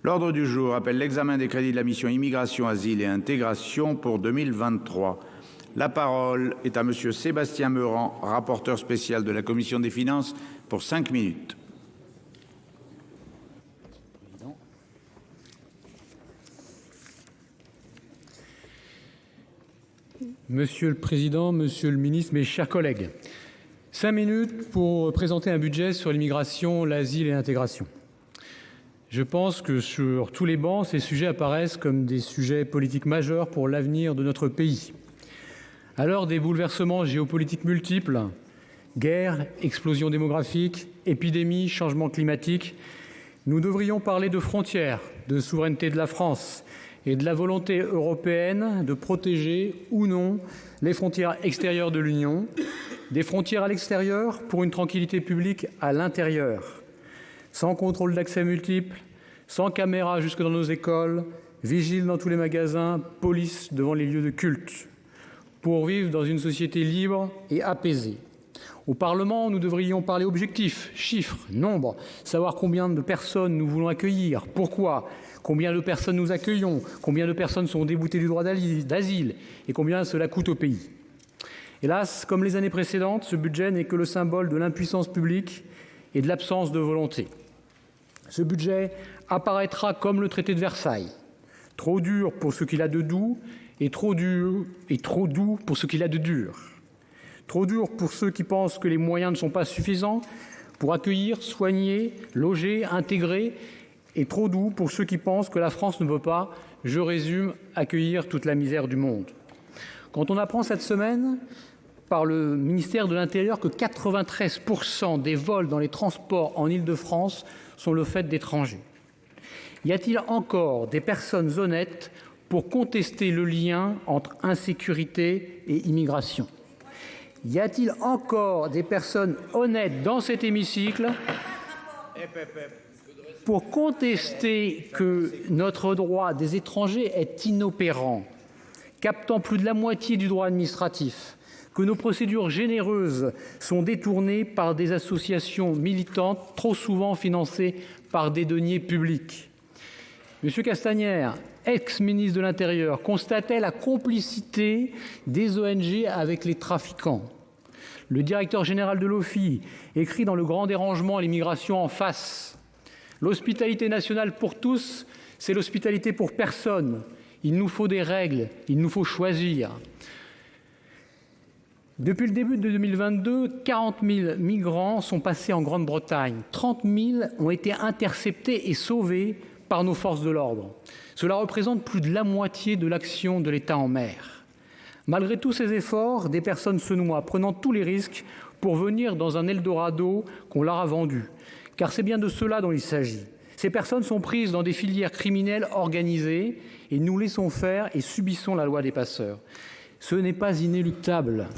L'ordre du jour appelle l'examen des crédits de la mission Immigration, Asile et Intégration pour 2023. La parole est à monsieur Sébastien Meurant, rapporteur spécial de la Commission des Finances pour 5 minutes. Monsieur le Président, Monsieur le Ministre, mes chers collègues, 5 minutes pour présenter un budget sur l'immigration, l'asile et l'intégration. Je pense que sur tous les bancs, ces sujets apparaissent comme des sujets politiques majeurs pour l'avenir de notre pays. À l'heure des bouleversements géopolitiques multiples, guerre, explosion démographique, épidémie, changement climatique, nous devrions parler de frontières, de souveraineté de la France et de la volonté européenne de protéger ou non les frontières extérieures de l'Union, des frontières à l'extérieur pour une tranquillité publique à l'intérieur, sans contrôle d'accès multiple, sans caméra jusque dans nos écoles, vigile dans tous les magasins, police devant les lieux de culte, pour vivre dans une société libre et apaisée. Au Parlement, nous devrions parler objectifs, chiffres, nombres, savoir combien de personnes nous voulons accueillir, pourquoi, combien de personnes nous accueillons, combien de personnes sont déboutées du droit d'asile et combien cela coûte au pays. Hélas, comme les années précédentes, ce budget n'est que le symbole de l'impuissance publique et de l'absence de volonté. Ce budget apparaîtra comme le traité de Versailles, trop dur pour ce qu'il a de doux et trop doux pour ce qu'il a de dur. Trop dur pour ceux qui pensent que les moyens ne sont pas suffisants pour accueillir, soigner, loger, intégrer, et trop doux pour ceux qui pensent que la France ne peut pas, je résume, accueillir toute la misère du monde. Quand on apprend cette semaine par le ministère de l'Intérieur que 93% des vols dans les transports en Île-de-France sont le fait d'étrangers, y a-t-il encore des personnes honnêtes pour contester le lien entre insécurité et immigration ? Y a-t-il encore des personnes honnêtes dans cet hémicycle pour contester que notre droit des étrangers est inopérant, captant plus de la moitié du droit administratif, que nos procédures généreuses sont détournées par des associations militantes trop souvent financées par des deniers publics? Monsieur Castaner, ex-ministre de l'Intérieur, constatait la complicité des ONG avec les trafiquants. Le directeur général de l'OFII écrit dans Le Grand Dérangement l'immigration en face. L'hospitalité nationale pour tous, c'est l'hospitalité pour personne. Il nous faut des règles, il nous faut choisir. Depuis le début de 2022, 40 000 migrants sont passés en Grande-Bretagne. 30 000 ont été interceptés et sauvés par nos forces de l'ordre. Cela représente plus de la moitié de l'action de l'État en mer. Malgré tous ces efforts, des personnes se noient, prenant tous les risques pour venir dans un Eldorado qu'on leur a vendu. Car c'est bien de cela dont il s'agit. Ces personnes sont prises dans des filières criminelles organisées et nous laissons faire et subissons la loi des passeurs. Ce n'est pas inéluctable.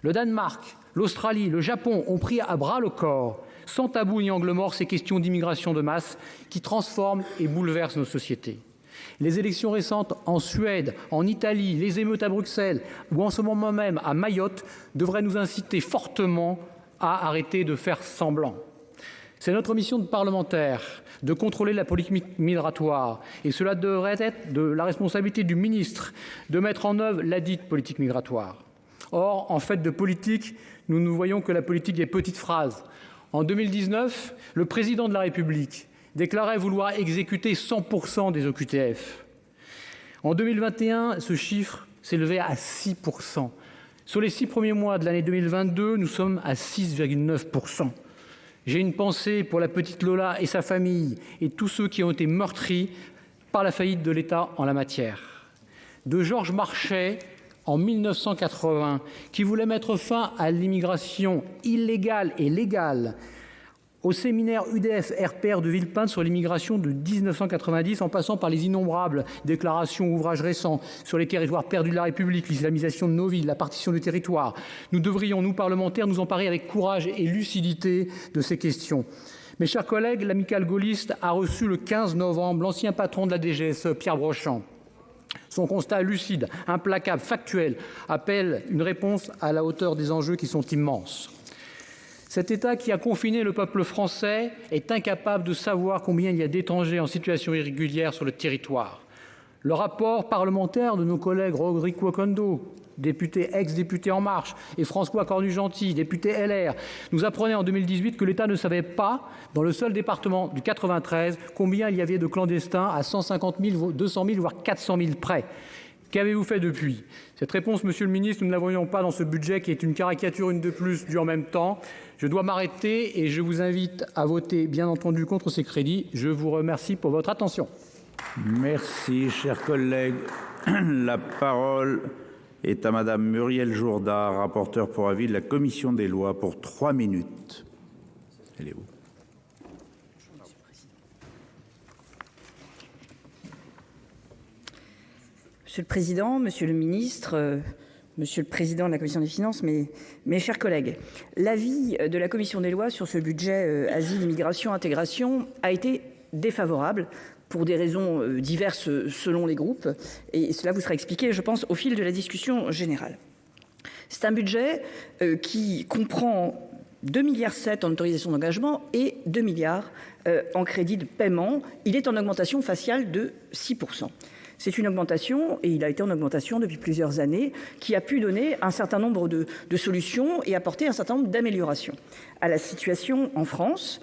Le Danemark, l'Australie, le Japon ont pris à bras le corps, sans tabou ni angle mort, ces questions d'immigration de masse qui transforment et bouleversent nos sociétés. Les élections récentes en Suède, en Italie, les émeutes à Bruxelles ou en ce moment même à Mayotte devraient nous inciter fortement à arrêter de faire semblant. C'est notre mission de parlementaire de contrôler la politique migratoire et cela devrait être de la responsabilité du ministre de mettre en œuvre la dite politique migratoire. Or, en fait de politique, nous ne voyons que la politique des petites phrases. En 2019, le président de la République déclarait vouloir exécuter 100% des OQTF. En 2021, ce chiffre s'élevait à 6%. Sur les 6 premiers mois de l'année 2022, nous sommes à 6,9%. J'ai une pensée pour la petite Lola et sa famille et tous ceux qui ont été meurtris par la faillite de l'État en la matière. De Georges Marchais en 1980, qui voulait mettre fin à l'immigration illégale et légale, au séminaire UDF-RPR de Villepinte sur l'immigration de 1990, en passant par les innombrables déclarations ou ouvrages récents sur les territoires perdus de la République, l'islamisation de nos villes, la partition du territoire, nous devrions, nous parlementaires, nous emparer avec courage et lucidité de ces questions. Mes chers collègues, l'amicale gaulliste a reçu le 15 novembre l'ancien patron de la DGSE, Pierre Brochand. Son constat lucide, implacable, factuel, appelle une réponse à la hauteur des enjeux qui sont immenses. Cet État qui a confiné le peuple français est incapable de savoir combien il y a d'étrangers en situation irrégulière sur le territoire. Le rapport parlementaire de nos collègues Rodrigue Okondo, député ex-député En Marche, et François Cornu-Gentil, député LR, nous apprenait en 2018 que l'État ne savait pas, dans le seul département du 93, combien il y avait de clandestins à 150 000, 200 000, voire 400 000 près. Qu'avez-vous fait depuis? Cette réponse, Monsieur le Ministre, nous ne la voyons pas dans ce budget qui est une caricature, une de plus, du en même temps. Je dois m'arrêter et je vous invite à voter, bien entendu, contre ces crédits. Je vous remercie pour votre attention. Merci, chers collègues. La parole est à Madame Muriel Jourda, rapporteure pour avis de la Commission des lois, pour 3 minutes. Elle est où? Monsieur le Président, Monsieur le Ministre, Monsieur le Président de la Commission des finances, mes chers collègues, l'avis de la Commission des lois sur ce budget asile, immigration, intégration a été défavorable pour des raisons diverses selon les groupes, et cela vous sera expliqué, je pense, au fil de la discussion générale. C'est un budget qui comprend 2,7 milliards en autorisation d'engagement et 2 milliards en crédit de paiement. Il est en augmentation faciale de 6%. C'est une augmentation, et il a été en augmentation depuis plusieurs années, qui a pu donner un certain nombre de solutions et apporter un certain nombre d'améliorations à la situation en France,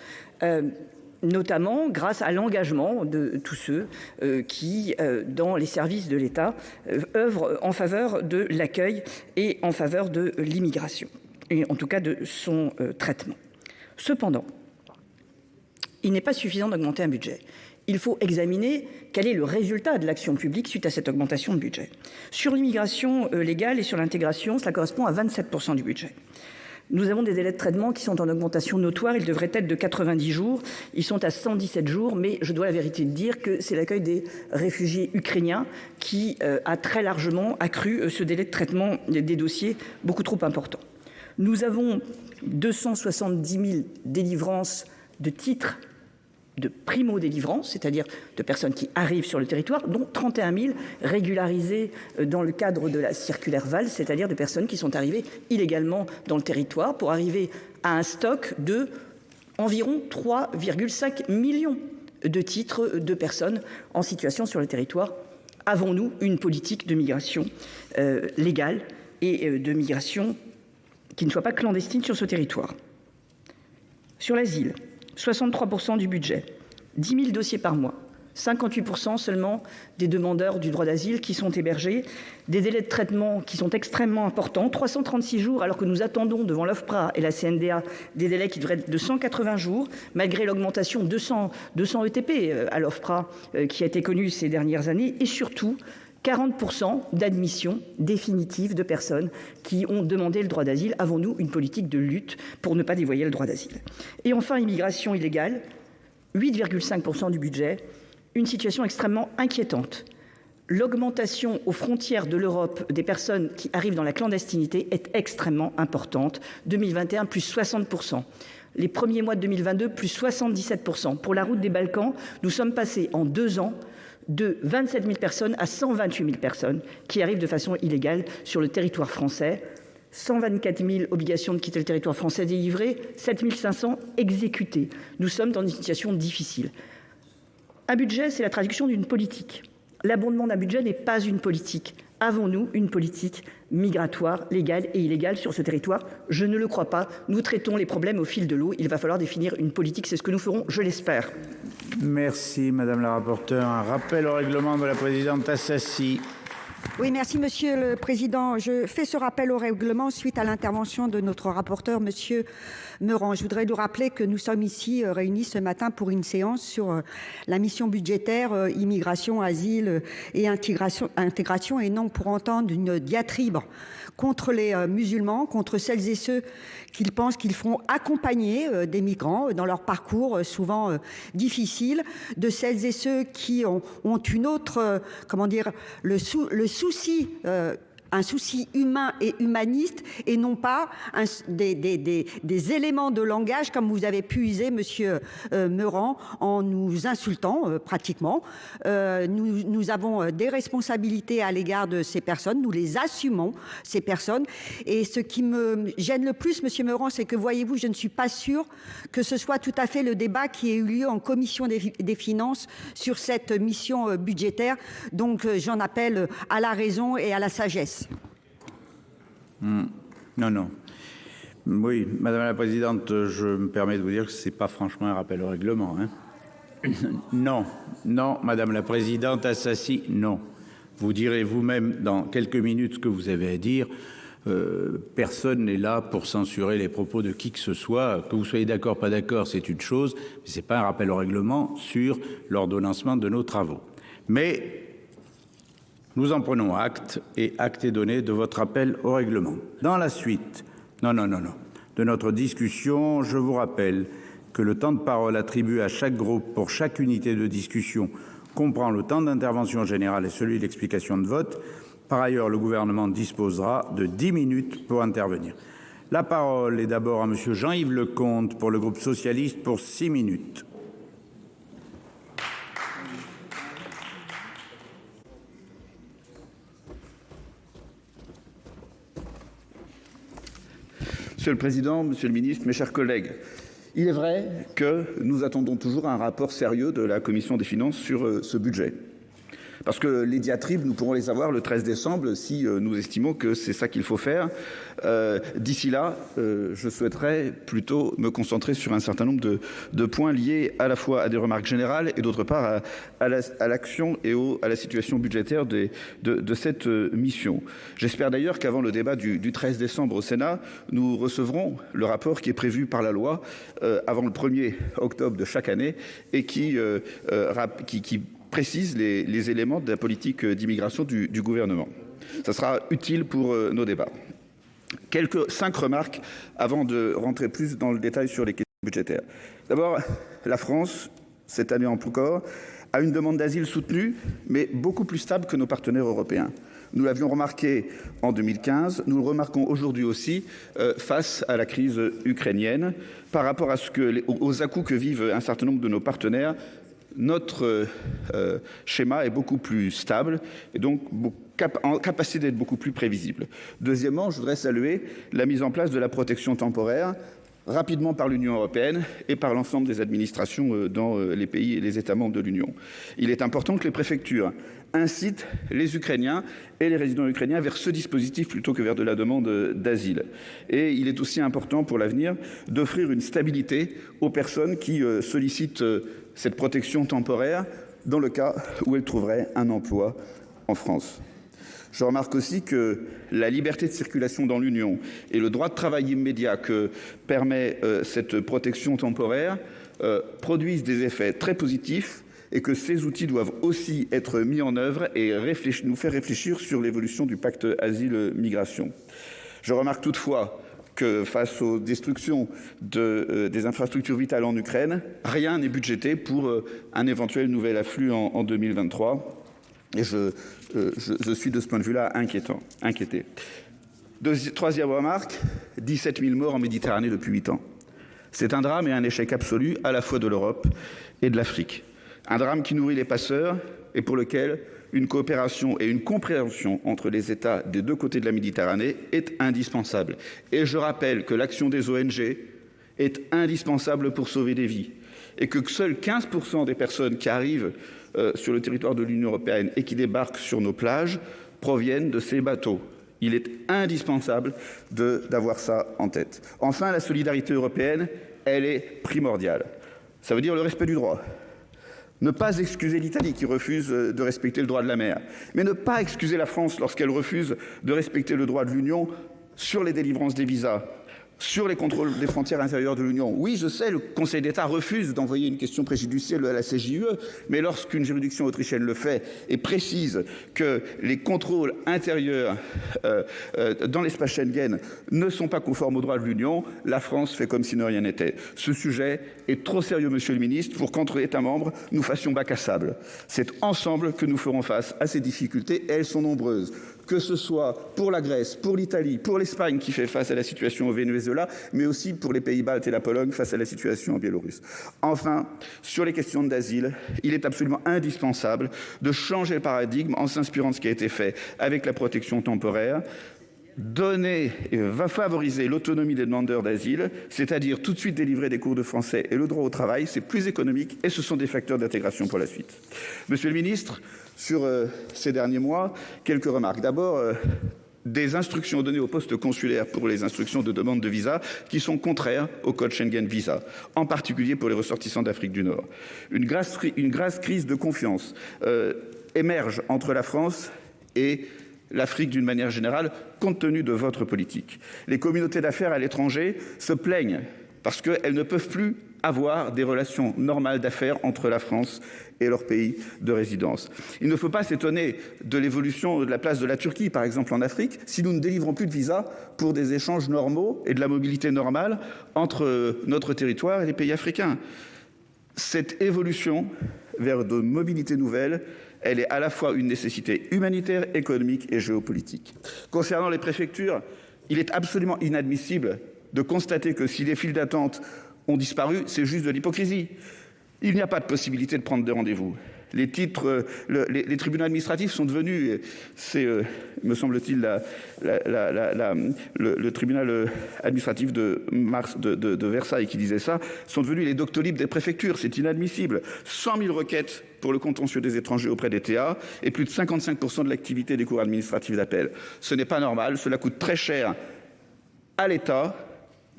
notamment grâce à l'engagement de tous ceux qui, dans les services de l'État, œuvrent en faveur de l'accueil et en faveur de l'immigration, et en tout cas de son traitement. Cependant, il n'est pas suffisant d'augmenter un budget. Il faut examiner quel est le résultat de l'action publique suite à cette augmentation de budget. Sur l'immigration légale et sur l'intégration, cela correspond à 27% du budget. Nous avons des délais de traitement qui sont en augmentation notoire. Ils devraient être de 90 jours. Ils sont à 117 jours, mais je dois la vérité de dire que c'est l'accueil des réfugiés ukrainiens qui a très largement accru ce délai de traitement des dossiers beaucoup trop important. Nous avons 270 000 délivrances de titres de primo-délivrance, c'est-à-dire de personnes qui arrivent sur le territoire, dont 31 000 régularisées dans le cadre de la circulaire Valls, c'est-à-dire de personnes qui sont arrivées illégalement dans le territoire pour arriver à un stock de environ 3,5 millions de titres de personnes en situation sur le territoire. Avons-nous une politique de migration légale et de migration qui ne soit pas clandestine sur ce territoire? Sur l'asile, 63% du budget, 10 000 dossiers par mois, 58% seulement des demandeurs du droit d'asile qui sont hébergés, des délais de traitement qui sont extrêmement importants, 336 jours alors que nous attendons devant l'OFPRA et la CNDA des délais qui devraient être de 180 jours, malgré l'augmentation de 200 ETP à l'OFPRA qui a été connue ces dernières années, et surtout 40% d'admission définitive de personnes qui ont demandé le droit d'asile. Avons-nous une politique de lutte pour ne pas dévoyer le droit d'asile? Et enfin, immigration illégale, 8,5% du budget, une situation extrêmement inquiétante. L'augmentation aux frontières de l'Europe des personnes qui arrivent dans la clandestinité est extrêmement importante. 2021, plus 60%. Les premiers mois de 2022, plus 77%. Pour la route des Balkans, nous sommes passés en 2 ans de 27 000 personnes à 128 000 personnes qui arrivent de façon illégale sur le territoire français. 124 000 obligations de quitter le territoire français délivrées, 7 500 exécutées. Nous sommes dans une situation difficile. Un budget, c'est la traduction d'une politique. L'abondement d'un budget n'est pas une politique. Avons-nous une politique migratoire, légale et illégale sur ce territoire? Je ne le crois pas. Nous traitons les problèmes au fil de l'eau. Il va falloir définir une politique. C'est ce que nous ferons, je l'espère. Merci, Madame la rapporteure. Un rappel au règlement de la présidente Assassi. Oui, merci Monsieur le Président. Je fais ce rappel au règlement suite à l'intervention de notre rapporteur, Monsieur Meurant. Je voudrais nous rappeler que nous sommes ici réunis ce matin pour une séance sur la mission budgétaire immigration, asile et intégration et non pour entendre une diatribe contre les musulmans, contre celles et ceux qui pensent qu'ils feront accompagner des migrants dans leur parcours souvent difficile, de celles et ceux qui ont une autre, comment dire, le souci un souci humain et humaniste et non pas des éléments de langage comme vous avez pu user, monsieur Meurant, en nous insultant pratiquement. Nous avons des responsabilités à l'égard de ces personnes, nous les assumons, ces personnes. Et ce qui me gêne le plus, monsieur Meurant, c'est que, voyez-vous, je ne suis pas sûre que ce soit tout à fait le débat qui ait eu lieu en commission des finances sur cette mission budgétaire. Donc j'en appelle à la raison et à la sagesse. Non. Oui, Madame la Présidente, je me permets de vous dire que ce n'est pas franchement un rappel au règlement. Hein. Non, Madame la Présidente Assassi, non. Vous direz vous-même dans quelques minutes ce que vous avez à dire. Personne n'est là pour censurer les propos de qui que ce soit. Que vous soyez d'accord, pas d'accord, c'est une chose, mais ce n'est pas un rappel au règlement sur l'ordonnancement de nos travaux. Mais nous en prenons acte et acte est donné de votre rappel au règlement. Dans la suite, de notre discussion, je vous rappelle que le temps de parole attribué à chaque groupe pour chaque unité de discussion comprend le temps d'intervention générale et celui d'explication de vote. Par ailleurs, le gouvernement disposera de 10 minutes pour intervenir. La parole est d'abord à monsieur Jean-Yves Lecomte pour le groupe socialiste pour 6 minutes. Monsieur le Président, Monsieur le Ministre, mes chers collègues, il est vrai que nous attendons toujours un rapport sérieux de la Commission des finances sur ce budget. Parce que les diatribes, nous pourrons les avoir le 13 décembre si nous estimons que c'est ça qu'il faut faire. D'ici là, je souhaiterais plutôt me concentrer sur un certain nombre de points liés à la fois à des remarques générales et d'autre part à l'action et à la situation budgétaire de cette mission. J'espère d'ailleurs qu'avant le débat du 13 décembre au Sénat, nous recevrons le rapport qui est prévu par la loi avant le 1er octobre de chaque année et qui précise les éléments de la politique d'immigration du gouvernement. Ça sera utile pour nos débats. 5 remarques avant de rentrer plus dans le détail sur les questions budgétaires. D'abord, la France, cette année encore, a une demande d'asile soutenue, mais beaucoup plus stable que nos partenaires européens. Nous l'avions remarqué en 2015, nous le remarquons aujourd'hui aussi face à la crise ukrainienne, par rapport aux à-coups que vivent un certain nombre de nos partenaires. Notre schéma est beaucoup plus stable et donc en capacité d'être beaucoup plus prévisible. Deuxièmement, je voudrais saluer la mise en place de la protection temporaire rapidement par l'Union européenne et par l'ensemble des administrations dans les pays et les États membres de l'Union. Il est important que les préfectures incitent les Ukrainiens et les résidents ukrainiens vers ce dispositif plutôt que vers de la demande d'asile. Et il est aussi important pour l'avenir d'offrir une stabilité aux personnes qui sollicitent cette protection temporaire dans le cas où elles trouveraient un emploi en France. Je remarque aussi que la liberté de circulation dans l'Union et le droit de travail immédiat que permet cette protection temporaire produisent des effets très positifs et que ces outils doivent aussi être mis en œuvre et nous faire réfléchir sur l'évolution du pacte asile-migration. Je remarque toutefois que face aux destructions des infrastructures vitales en Ukraine, rien n'est budgété pour un éventuel nouvel afflux en 2023. Et je suis de ce point de vue-là inquiété. Troisième remarque, 17 000 morts en Méditerranée depuis 8 ans. C'est un drame et un échec absolu à la fois de l'Europe et de l'Afrique. Un drame qui nourrit les passeurs et pour lequel une coopération et une compréhension entre les États des deux côtés de la Méditerranée est indispensable. Et je rappelle que l'action des ONG est indispensable pour sauver des vies et que seuls 15% des personnes qui arrivent sur le territoire de l'Union européenne et qui débarquent sur nos plages proviennent de ces bateaux. Il est indispensable d'avoir ça en tête. Enfin, la solidarité européenne, elle est primordiale. Ça veut dire le respect du droit. Ne pas excuser l'Italie qui refuse de respecter le droit de la mer, mais ne pas excuser la France lorsqu'elle refuse de respecter le droit de l'Union sur les délivrances des visas, sur les contrôles des frontières intérieures de l'Union. Oui, je sais, le Conseil d'État refuse d'envoyer une question préjudicielle à la CJUE, mais lorsqu'une juridiction autrichienne le fait et précise que les contrôles intérieurs dans l'espace Schengen ne sont pas conformes au droit de l'Union, la France fait comme si de rien n'était. Ce sujet est trop sérieux, Monsieur le Ministre, pour qu'entre États membres, nous fassions bac à sable. C'est ensemble que nous ferons face à ces difficultés, et elles sont nombreuses. que ce soit pour la Grèce, pour l'Italie, pour l'Espagne qui fait face à la situation au Venezuela, mais aussi pour les Pays-Baltes et la Pologne face à la situation en Biélorusse. Enfin, sur les questions d'asile, il est absolument indispensable de changer le paradigme en s'inspirant de ce qui a été fait avec la protection temporaire, va favoriser l'autonomie des demandeurs d'asile, c'est-à-dire tout de suite délivrer des cours de français et le droit au travail, c'est plus économique et ce sont des facteurs d'intégration pour la suite. Monsieur le ministre, sur ces derniers mois, quelques remarques. D'abord, des instructions données aux postes consulaires pour les instructions de demande de visa qui sont contraires au code Schengen Visa, en particulier pour les ressortissants d'Afrique du Nord. Une grasse crise de confiance émerge entre la France et l'Afrique d'une manière générale, compte tenu de votre politique. Les communautés d'affaires à l'étranger se plaignent parce qu'elles ne peuvent plus avoir des relations normales d'affaires entre la France et leur pays de résidence. Il ne faut pas s'étonner de l'évolution de la place de la Turquie, par exemple en Afrique, si nous ne délivrons plus de visas pour des échanges normaux et de la mobilité normale entre notre territoire et les pays africains. Cette évolution vers de mobilités nouvelles, elle est à la fois une nécessité humanitaire, économique et géopolitique. Concernant les préfectures, il est absolument inadmissible de constater que si les files d'attente ont disparu, c'est juste de l'hypocrisie. Il n'y a pas de possibilité de prendre des rendez-vous. Les tribunaux administratifs sont devenus, c'est, me semble-t-il, le tribunal administratif de Versailles qui disait ça, sont devenus les doctolibes des préfectures. C'est inadmissible. 100 000 requêtes pour le contentieux des étrangers auprès des TA et plus de 55% de l'activité des cours administratifs d'appel. Ce n'est pas normal, cela coûte très cher à l'État.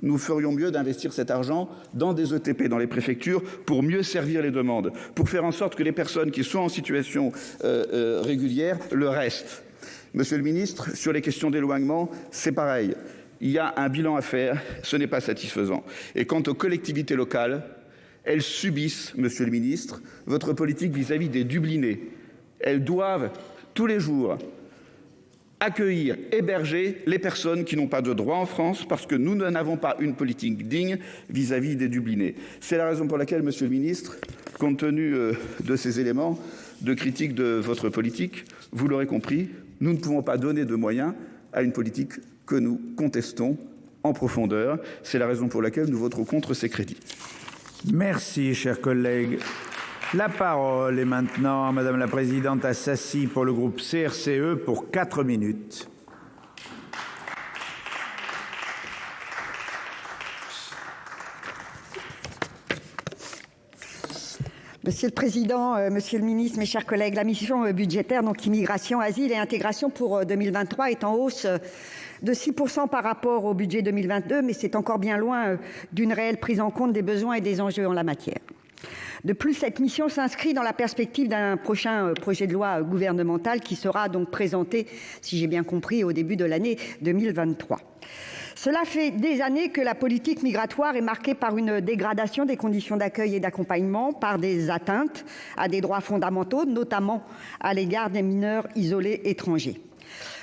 Nous ferions mieux d'investir cet argent dans des ETP dans les préfectures pour mieux servir les demandes, pour faire en sorte que les personnes qui sont en situation régulière le restent. Monsieur le ministre, sur les questions d'éloignement, c'est pareil. Il y a un bilan à faire, ce n'est pas satisfaisant. Et quant aux collectivités locales, elles subissent, monsieur le ministre, votre politique vis-à-vis des Dublinés. Elles doivent tous les jours accueillir, héberger les personnes qui n'ont pas de droit en France parce que nous n'avons pas une politique digne vis-à-vis des Dublinés. C'est la raison pour laquelle, monsieur le ministre, compte tenu de ces éléments de critique de votre politique, vous l'aurez compris, nous ne pouvons pas donner de moyens à une politique que nous contestons en profondeur. C'est la raison pour laquelle nous voterons contre ces crédits. Merci, chers collègues. La parole est maintenant à Madame la Présidente Assassi pour le groupe CRCE pour 4 minutes. Monsieur le Président, Monsieur le Ministre, mes chers collègues, la mission budgétaire, donc immigration, asile et intégration pour 2023 est en hausse de 6% par rapport au budget 2022, mais c'est encore bien loin d'une réelle prise en compte des besoins et des enjeux en la matière. De plus, cette mission s'inscrit dans la perspective d'un prochain projet de loi gouvernemental qui sera donc présenté, si j'ai bien compris, au début de l'année 2023. Cela fait des années que la politique migratoire est marquée par une dégradation des conditions d'accueil et d'accompagnement, par des atteintes à des droits fondamentaux, notamment à l'égard des mineurs isolés étrangers.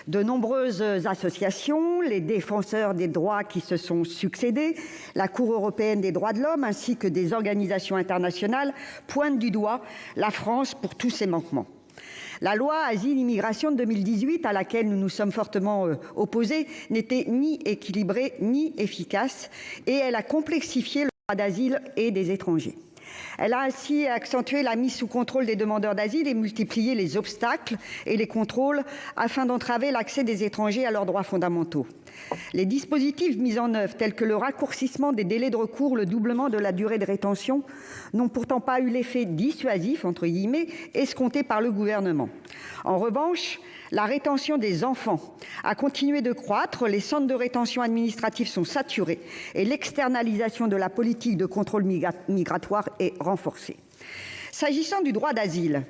De nombreuses associations, les défenseurs des droits qui se sont succédés, la Cour européenne des droits de l'homme ainsi que des organisations internationales pointent du doigt la France pour tous ses manquements. La loi Asile-Immigration de 2018, à laquelle nous nous sommes fortement opposés, n'était ni équilibrée ni efficace et elle a complexifié le droit d'asile et des étrangers. Elle a ainsi accentué la mise sous contrôle des demandeurs d'asile et multiplié les obstacles et les contrôles afin d'entraver l'accès des étrangers à leurs droits fondamentaux. Les dispositifs mis en œuvre, tels que le raccourcissement des délais de recours, le doublement de la durée de rétention, n'ont pourtant pas eu l'effet dissuasif, entre guillemets, escompté par le gouvernement. En revanche, la rétention des enfants a continué de croître, les centres de rétention administrative sont saturés et l'externalisation de la politique de contrôle migratoire est renforcée. S'agissant du droit d'asile,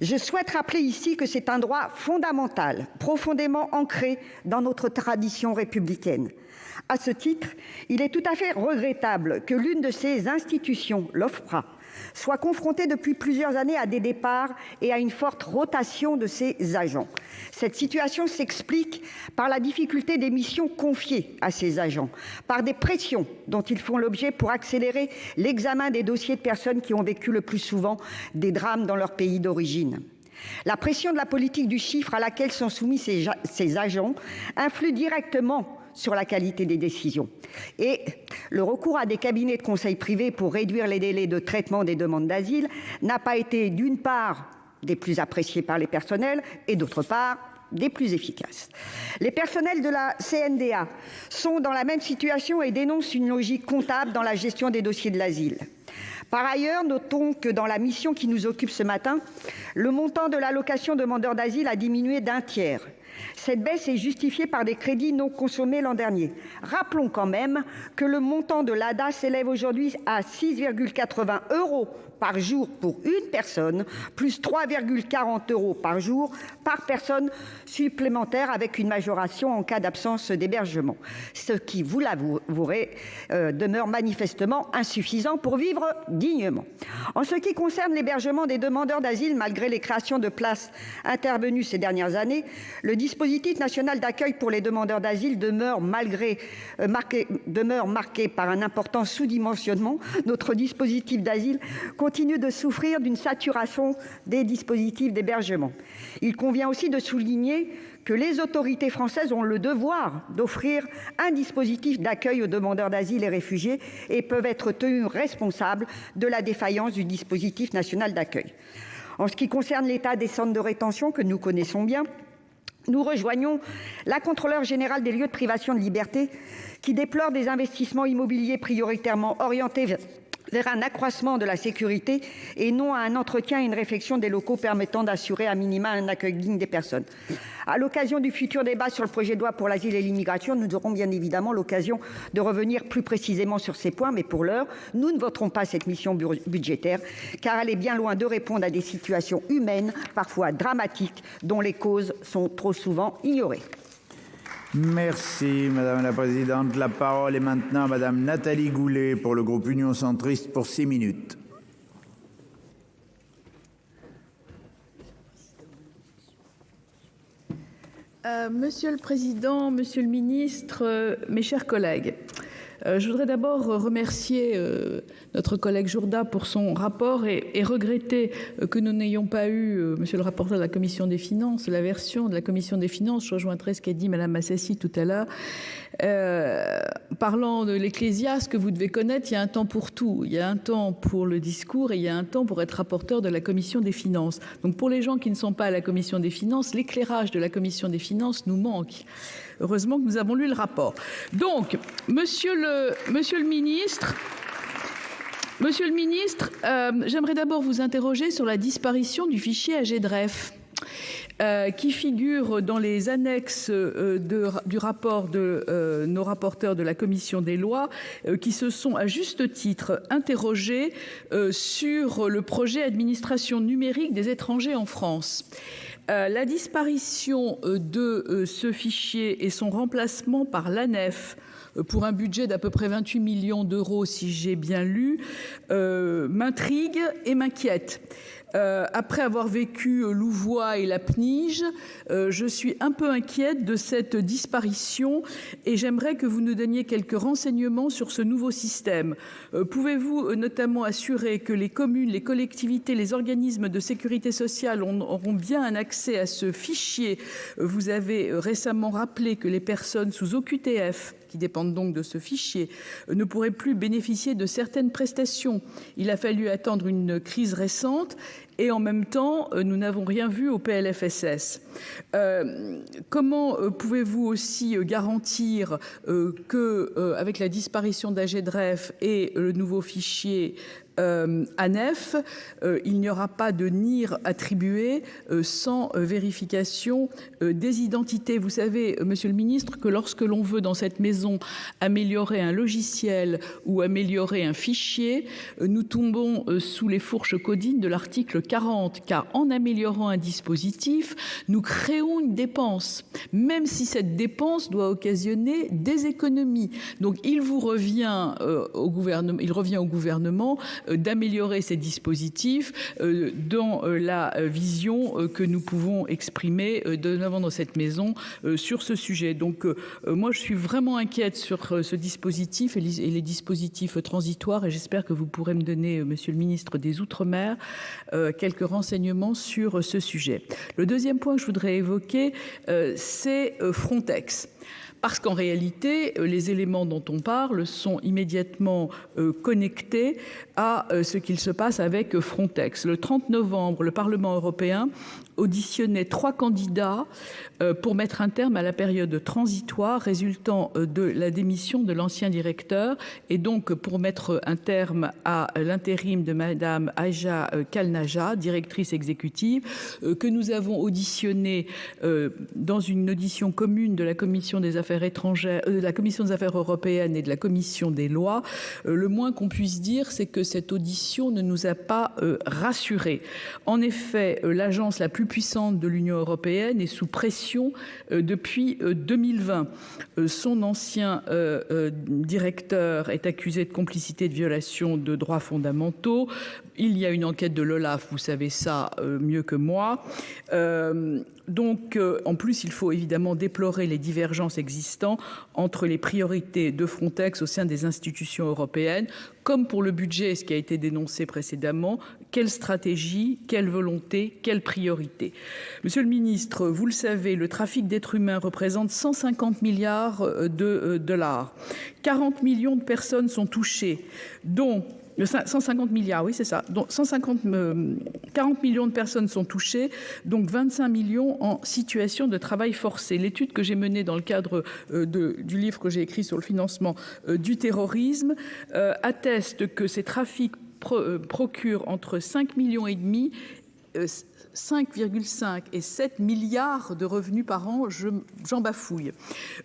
je souhaite rappeler ici que c'est un droit fondamental, profondément ancré dans notre tradition républicaine. À ce titre, il est tout à fait regrettable que l'une de ces institutions, l'OFPRA, soit confrontée depuis plusieurs années à des départs et à une forte rotation de ses agents. Cette situation s'explique par la difficulté des missions confiées à ces agents, par des pressions dont ils font l'objet pour accélérer l'examen des dossiers de personnes qui ont vécu le plus souvent des drames dans leur pays d'origine. La pression de la politique du chiffre à laquelle sont soumis ces agents influe directement sur la qualité des décisions. Et le recours à des cabinets de conseil privés pour réduire les délais de traitement des demandes d'asile n'a pas été, d'une part, des plus appréciés par les personnels et, d'autre part, des plus efficaces. Les personnels de la CNDA sont dans la même situation et dénoncent une logique comptable dans la gestion des dossiers de l'asile. Par ailleurs, notons que dans la mission qui nous occupe ce matin, le montant de l'allocation demandeurs d'asile a diminué d'1 tiers. Cette baisse est justifiée par des crédits non consommés l'an dernier. Rappelons quand même que le montant de l'ADA s'élève aujourd'hui à 6,80 € par jour pour une personne, plus 3,40 € par jour par personne supplémentaire, avec une majoration en cas d'absence d'hébergement. Ce qui, vous l'avouerez, demeure manifestement insuffisant pour vivre dignement. En ce qui concerne l'hébergement des demandeurs d'asile, malgré les créations de places intervenues ces dernières années, le dispositif national d'accueil pour les demandeurs d'asile demeure marqué par un important sous-dimensionnement. Notre dispositif d'asile continue de souffrir d'une saturation des dispositifs d'hébergement. Il convient aussi de souligner que les autorités françaises ont le devoir d'offrir un dispositif d'accueil aux demandeurs d'asile et réfugiés et peuvent être tenues responsables de la défaillance du dispositif national d'accueil. En ce qui concerne l'état des centres de rétention, que nous connaissons bien, nous rejoignons la contrôleure générale des lieux de privation de liberté qui déplore des investissements immobiliers prioritairement orientés vers un accroissement de la sécurité et non à un entretien et une réfection des locaux permettant d'assurer à minima un accueil digne des personnes. À l'occasion du futur débat sur le projet de loi pour l'asile et l'immigration, nous aurons bien évidemment l'occasion de revenir plus précisément sur ces points, mais pour l'heure, nous ne voterons pas cette mission budgétaire, car elle est bien loin de répondre à des situations humaines, parfois dramatiques, dont les causes sont trop souvent ignorées. Merci Madame la Présidente. La parole est maintenant à Madame Nathalie Goulet pour le groupe Union Centriste pour 6 minutes. Monsieur le Président, Monsieur le Ministre, mes chers collègues, je voudrais d'abord remercier notre collègue Jourda pour son rapport et regretter que nous n'ayons pas eu, monsieur le rapporteur de la Commission des Finances, la version de la Commission des Finances. Je rejoindrai ce qu'a dit Madame Assassi tout à l'heure. Parlant de l'Ecclésiaste que vous devez connaître, il y a un temps pour tout. Il y a un temps pour le discours et il y a un temps pour être rapporteur de la Commission des Finances. Donc pour les gens qui ne sont pas à la Commission des Finances, l'éclairage de la Commission des Finances nous manque. Heureusement que nous avons lu le rapport. Donc, Monsieur le Ministre, j'aimerais d'abord vous interroger sur la disparition du fichier AGDREF. Qui figure dans les annexes du rapport de nos rapporteurs de la Commission des lois, qui se sont à juste titre interrogés sur le projet administration numérique des étrangers en France. La disparition de ce fichier et son remplacement par l'ANEF pour un budget d'à peu près 28 millions d'euros, si j'ai bien lu, m'intrigue et m'inquiète. Après avoir vécu Louvois et la PNIJ, je suis un peu inquiète de cette disparition et j'aimerais que vous nous donniez quelques renseignements sur ce nouveau système. Pouvez-vous notamment assurer que les communes, les collectivités, les organismes de sécurité sociale auront bien un accès à ce fichier? Vous avez récemment rappelé que les personnes sous OQTF, qui dépendent donc de ce fichier, ne pourraient plus bénéficier de certaines prestations. Il a fallu attendre une crise récente et en même temps, nous n'avons rien vu au PLFSS. Comment pouvez-vous aussi garantir qu'avec la disparition d'AGDREF et le nouveau fichier ANEF, il n'y aura pas de NIR attribué sans vérification des identités. Vous savez, Monsieur le Ministre, que lorsque l'on veut dans cette maison améliorer un logiciel ou améliorer un fichier, nous tombons sous les fourches codines de l'article 40, car en améliorant un dispositif, nous créons une dépense, même si cette dépense doit occasionner des économies. Donc il revient au gouvernement d'améliorer ces dispositifs dans la vision que nous pouvons exprimer dorénavant dans cette maison sur ce sujet. Donc moi je suis vraiment inquiète sur ce dispositif et les dispositifs transitoires, et j'espère que vous pourrez me donner, monsieur le ministre des Outre-mer, quelques renseignements sur ce sujet. Le deuxième point que je voudrais évoquer, c'est Frontex. Parce qu'en réalité, les éléments dont on parle sont immédiatement connectés à ce qu'il se passe avec Frontex. Le 30 novembre, le Parlement européen auditionnait 3 candidats pour mettre un terme à la période transitoire résultant de la démission de l'ancien directeur, et donc pour mettre un terme à l'intérim de Madame Aïcha Kalnaja, directrice exécutive, que nous avons auditionné dans une audition commune de la Commission des Affaires étrangères, de la Commission des Affaires européennes et de la Commission des lois. Le moins qu'on puisse dire, c'est que cette audition ne nous a pas rassurés. En effet, l'agence la plus puissante de l'Union européenne est sous pression depuis 2020. Son ancien directeur est accusé de complicité de violation de droits fondamentaux. Il y a une enquête de l'OLAF, vous savez ça mieux que moi. Donc, en plus, il faut évidemment déplorer les divergences existantes entre les priorités de Frontex au sein des institutions européennes, comme pour le budget, ce qui a été dénoncé précédemment. Quelle stratégie, quelle volonté, quelle priorité? Monsieur le ministre, vous le savez, le trafic d'êtres humains représente 150 milliards de dollars. 40 millions de personnes sont touchées, dont 150 milliards, oui, c'est ça. Donc 40 millions de personnes sont touchées, donc 25 millions en situation de travail forcé. L'étude que j'ai menée dans le cadre du livre que j'ai écrit sur le financement du terrorisme atteste que ces trafics procurent entre 5,5 millions 5,5 et 7 milliards de revenus par an, j'en bafouille.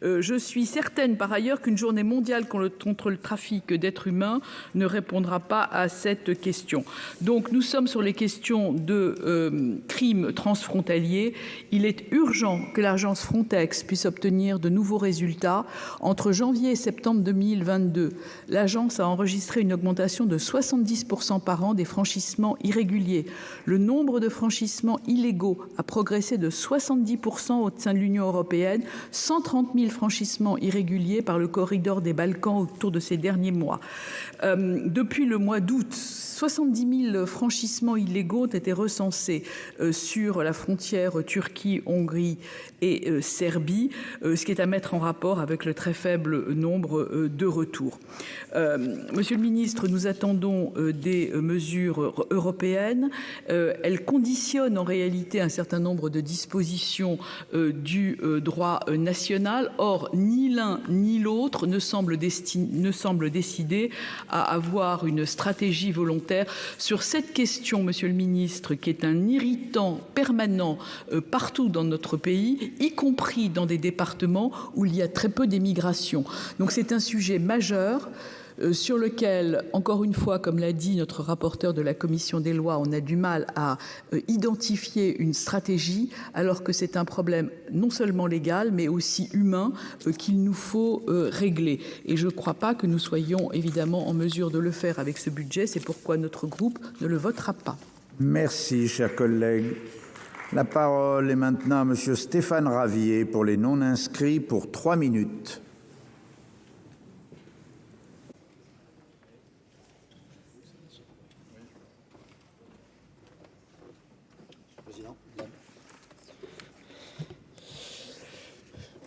Je suis certaine par ailleurs qu'une journée mondiale contre le trafic d'êtres humains ne répondra pas à cette question. Donc nous sommes sur les questions de crimes transfrontaliers. Il est urgent que l'agence Frontex puisse obtenir de nouveaux résultats. Entre janvier et septembre 2022, l'agence a enregistré une augmentation de 70% par an des franchissements irréguliers. Le nombre de franchissements illégaux a progressé de 70% au sein de l'Union européenne, 130 000 franchissements irréguliers par le corridor des Balkans au cours de ces derniers mois. Depuis le mois d'août, 70 000 franchissements illégaux ont été recensés sur la frontière Turquie-Hongrie et Serbie, ce qui est à mettre en rapport avec le très faible nombre de retours. Monsieur le ministre, nous attendons des mesures européennes. Elles conditionnent en réalité un certain nombre de dispositions du droit national. Or, ni l'un ni l'autre ne semble décider à avoir une stratégie volontaire sur cette question, monsieur le ministre, qui est un irritant permanent partout dans notre pays, y compris dans des départements où il y a très peu d'émigration. Donc c'est un sujet majeur sur lequel, encore une fois, comme l'a dit notre rapporteur de la commission des lois, on a du mal à identifier une stratégie, alors que c'est un problème non seulement légal, mais aussi humain, qu'il nous faut régler. Et je ne crois pas que nous soyons évidemment en mesure de le faire avec ce budget. C'est pourquoi notre groupe ne le votera pas. Merci, chers collègues. La parole est maintenant à monsieur Stéphane Ravier pour les non-inscrits pour 3 minutes.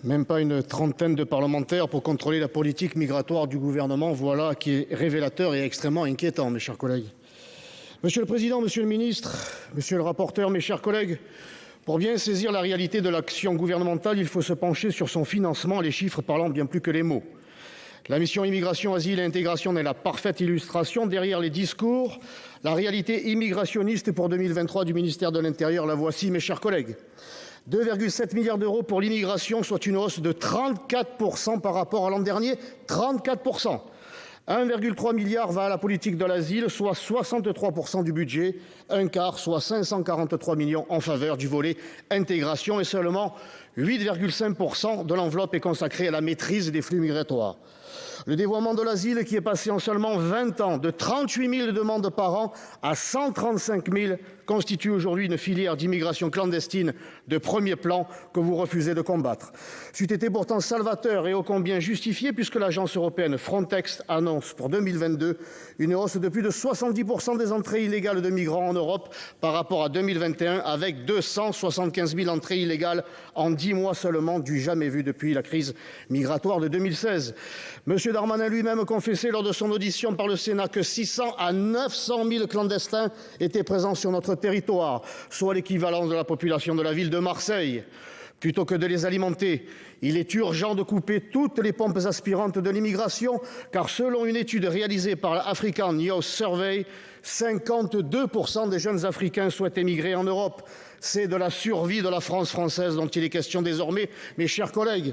Même pas une trentaine de parlementaires pour contrôler la politique migratoire du gouvernement. Voilà qui est révélateur et extrêmement inquiétant, mes chers collègues. Monsieur le Président, Monsieur le Ministre, Monsieur le rapporteur, mes chers collègues, pour bien saisir la réalité de l'action gouvernementale, il faut se pencher sur son financement, les chiffres parlant bien plus que les mots. La mission Immigration, Asile et Intégration est la parfaite illustration. Derrière les discours, la réalité immigrationniste pour 2023 du ministère de l'Intérieur, la voici, mes chers collègues. 2,7 milliards d'euros pour l'immigration, soit une hausse de 34% par rapport à l'an dernier. 34%. 1,3 milliard va à la politique de l'asile, soit 63% du budget, un quart, soit 543 millions en faveur du volet intégration et seulement 8,5% de l'enveloppe est consacrée à la maîtrise des flux migratoires. Le dévoiement de l'asile qui est passé en seulement 20 ans de 38 000 demandes par an à 135 000 constitue aujourd'hui une filière d'immigration clandestine de premier plan que vous refusez de combattre. C'eût été pourtant salvateur et ô combien justifié puisque l'agence européenne Frontex annonce pour 2022 une hausse de plus de 70% des entrées illégales de migrants en Europe par rapport à 2021 avec 275 000 entrées illégales en 10 mois seulement, du jamais vu depuis la crise migratoire de 2016. Monsieur Darmanin lui-même confessait lors de son audition par le Sénat que 600 à 900 000 clandestins étaient présents sur notre territoire, soit l'équivalent de la population de la ville de Marseille. Plutôt que de les alimenter, il est urgent de couper toutes les pompes aspirantes de l'immigration, car selon une étude réalisée par la African Youth Survey, 52% des jeunes Africains souhaitent émigrer en Europe. C'est de la survie de la France française dont il est question désormais, mes chers collègues.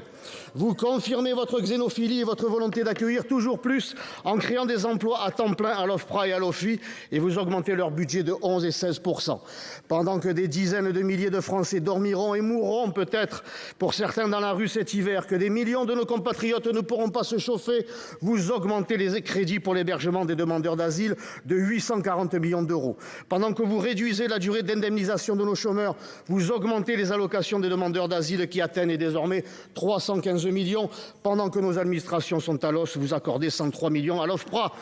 Vous confirmez votre xénophilie et votre volonté d'accueillir toujours plus en créant des emplois à temps plein à l'OFPRA et à l'OFI et vous augmentez leur budget de 11 et 16%. Pendant que des dizaines de milliers de Français dormiront et mourront peut-être pour certains dans la rue cet hiver, que des millions de nos compatriotes ne pourront pas se chauffer, vous augmentez les crédits pour l'hébergement des demandeurs d'asile de 840 millions d'euros. Pendant que vous réduisez la durée d'indemnisation de nos chômeurs, vous augmentez les allocations des demandeurs d'asile qui atteignent désormais 315 millions. Pendant que nos administrations sont à l'os, vous accordez 103 millions à l'OFPRA.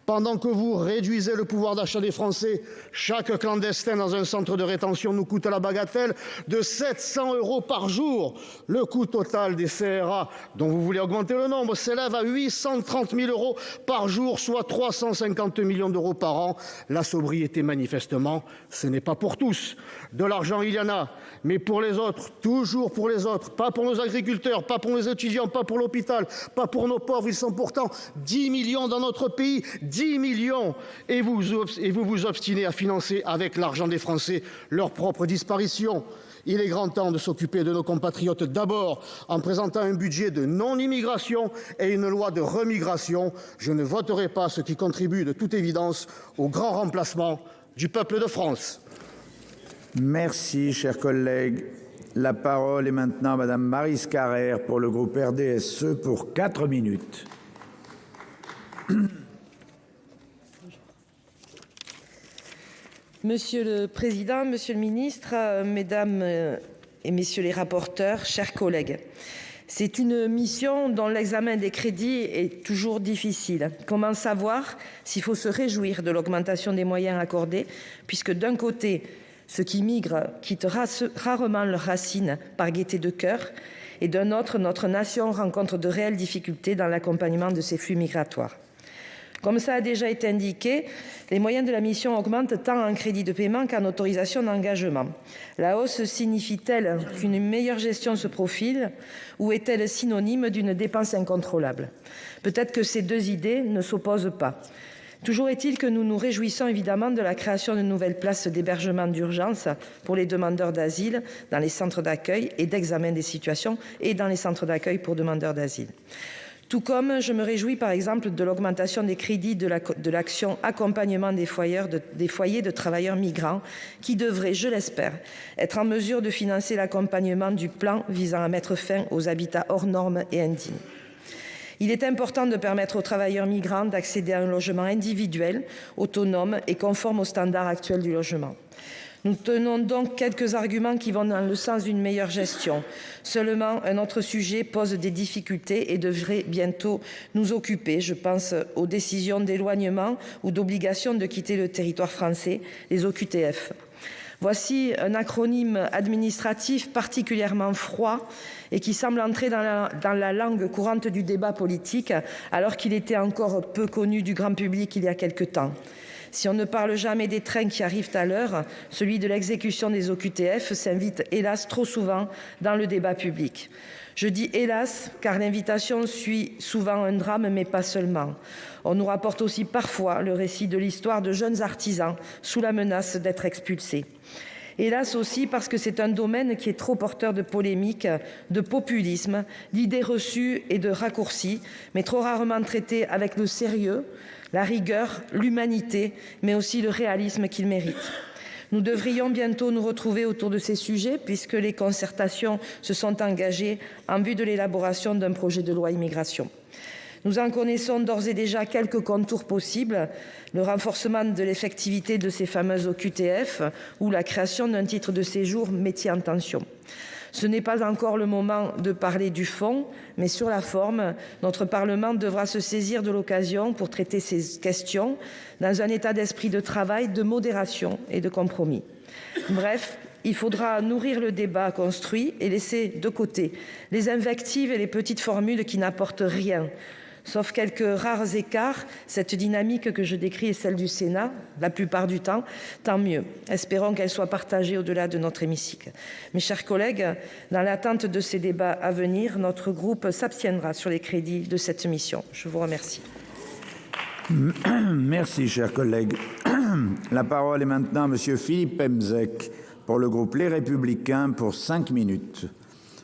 Pendant que vous réduisez le pouvoir d'achat des Français, chaque clandestin dans un centre de rétention nous coûte la bagatelle de 700 € par jour. Le coût total des CRA, dont vous voulez augmenter le nombre, s'élève à 830 000 € par jour, soit 350 millions d'euros par an. La sobriété, manifestement, ce n'est pas pour tous. De l'argent, il y en a, mais pour les autres, toujours pour les autres, pas pour nos agriculteurs, pas pour nos étudiants, pas pour l'hôpital, pas pour nos pauvres. Ils sont pourtant 10 millions dans notre pays, 10 millions. Et vous vous obstinez à financer avec l'argent des Français leur propre disparition. Il est grand temps de s'occuper de nos compatriotes d'abord en présentant un budget de non-immigration et une loi de remigration. Je ne voterai pas ce qui contribue de toute évidence au grand remplacement du peuple de France. Merci, cher collègue. La parole est maintenant à Madame Maryse Carrère pour le groupe RDSE pour 4 minutes. Monsieur le Président, Monsieur le Ministre, Mesdames et Messieurs les rapporteurs, chers collègues, c'est une mission dont l'examen des crédits est toujours difficile. Comment savoir s'il faut se réjouir de l'augmentation des moyens accordés, puisque d'un côté, ceux qui migrent quittent rarement leurs racines par gaieté de cœur, et d'un autre, notre nation rencontre de réelles difficultés dans l'accompagnement de ces flux migratoires. Comme ça a déjà été indiqué, les moyens de la mission augmentent tant en crédit de paiement qu'en autorisation d'engagement. La hausse signifie-t-elle qu'une meilleure gestion se profile ou est-elle synonyme d'une dépense incontrôlable? Peut-être que ces deux idées ne s'opposent pas. Toujours est-il que nous nous réjouissons évidemment de la création de nouvelles places d'hébergement d'urgence pour les demandeurs d'asile dans les centres d'accueil et d'examen des situations et dans les centres d'accueil pour demandeurs d'asile. Tout comme je me réjouis par exemple de l'augmentation des crédits de l'action accompagnement des foyers de travailleurs migrants qui devrait, je l'espère, être en mesure de financer l'accompagnement du plan visant à mettre fin aux habitats hors normes et indignes. Il est important de permettre aux travailleurs migrants d'accéder à un logement individuel, autonome et conforme aux standards actuels du logement. Nous tenons donc quelques arguments qui vont dans le sens d'une meilleure gestion. Seulement, un autre sujet pose des difficultés et devrait bientôt nous occuper. Je pense aux décisions d'éloignement ou d'obligation de quitter le territoire français, les OQTF. Voici un acronyme administratif particulièrement froid et qui semble entrer dans la langue courante du débat politique alors qu'il était encore peu connu du grand public il y a quelque temps. Si on ne parle jamais des trains qui arrivent à l'heure, celui de l'exécution des OQTF s'invite hélas trop souvent dans le débat public. Je dis hélas car l'invitation suit souvent un drame, mais pas seulement. On nous rapporte aussi parfois le récit de l'histoire de jeunes artisans sous la menace d'être expulsés. Hélas aussi parce que c'est un domaine qui est trop porteur de polémiques, de populisme, d'idées reçues et de raccourcis, mais trop rarement traité avec le sérieux, la rigueur, l'humanité, mais aussi le réalisme qu'il mérite. Nous devrions bientôt nous retrouver autour de ces sujets puisque les concertations se sont engagées en vue de l'élaboration d'un projet de loi immigration. Nous en connaissons d'ores et déjà quelques contours possibles, le renforcement de l'effectivité de ces fameuses OQTF ou la création d'un titre de séjour métier en tension. Ce n'est pas encore le moment de parler du fond, mais sur la forme, notre Parlement devra se saisir de l'occasion pour traiter ces questions dans un état d'esprit de travail, de modération et de compromis. Bref, il faudra nourrir le débat construit et laisser de côté les invectives et les petites formules qui n'apportent rien. Sauf quelques rares écarts, cette dynamique que je décris est celle du Sénat, la plupart du temps, tant mieux. Espérons qu'elle soit partagée au-delà de notre hémicycle. Mes chers collègues, dans l'attente de ces débats à venir, notre groupe s'abstiendra sur les crédits de cette mission. Je vous remercie. Merci, chers collègues. La parole est maintenant à monsieur Philippe Pemezec pour le groupe Les Républicains pour 5 minutes.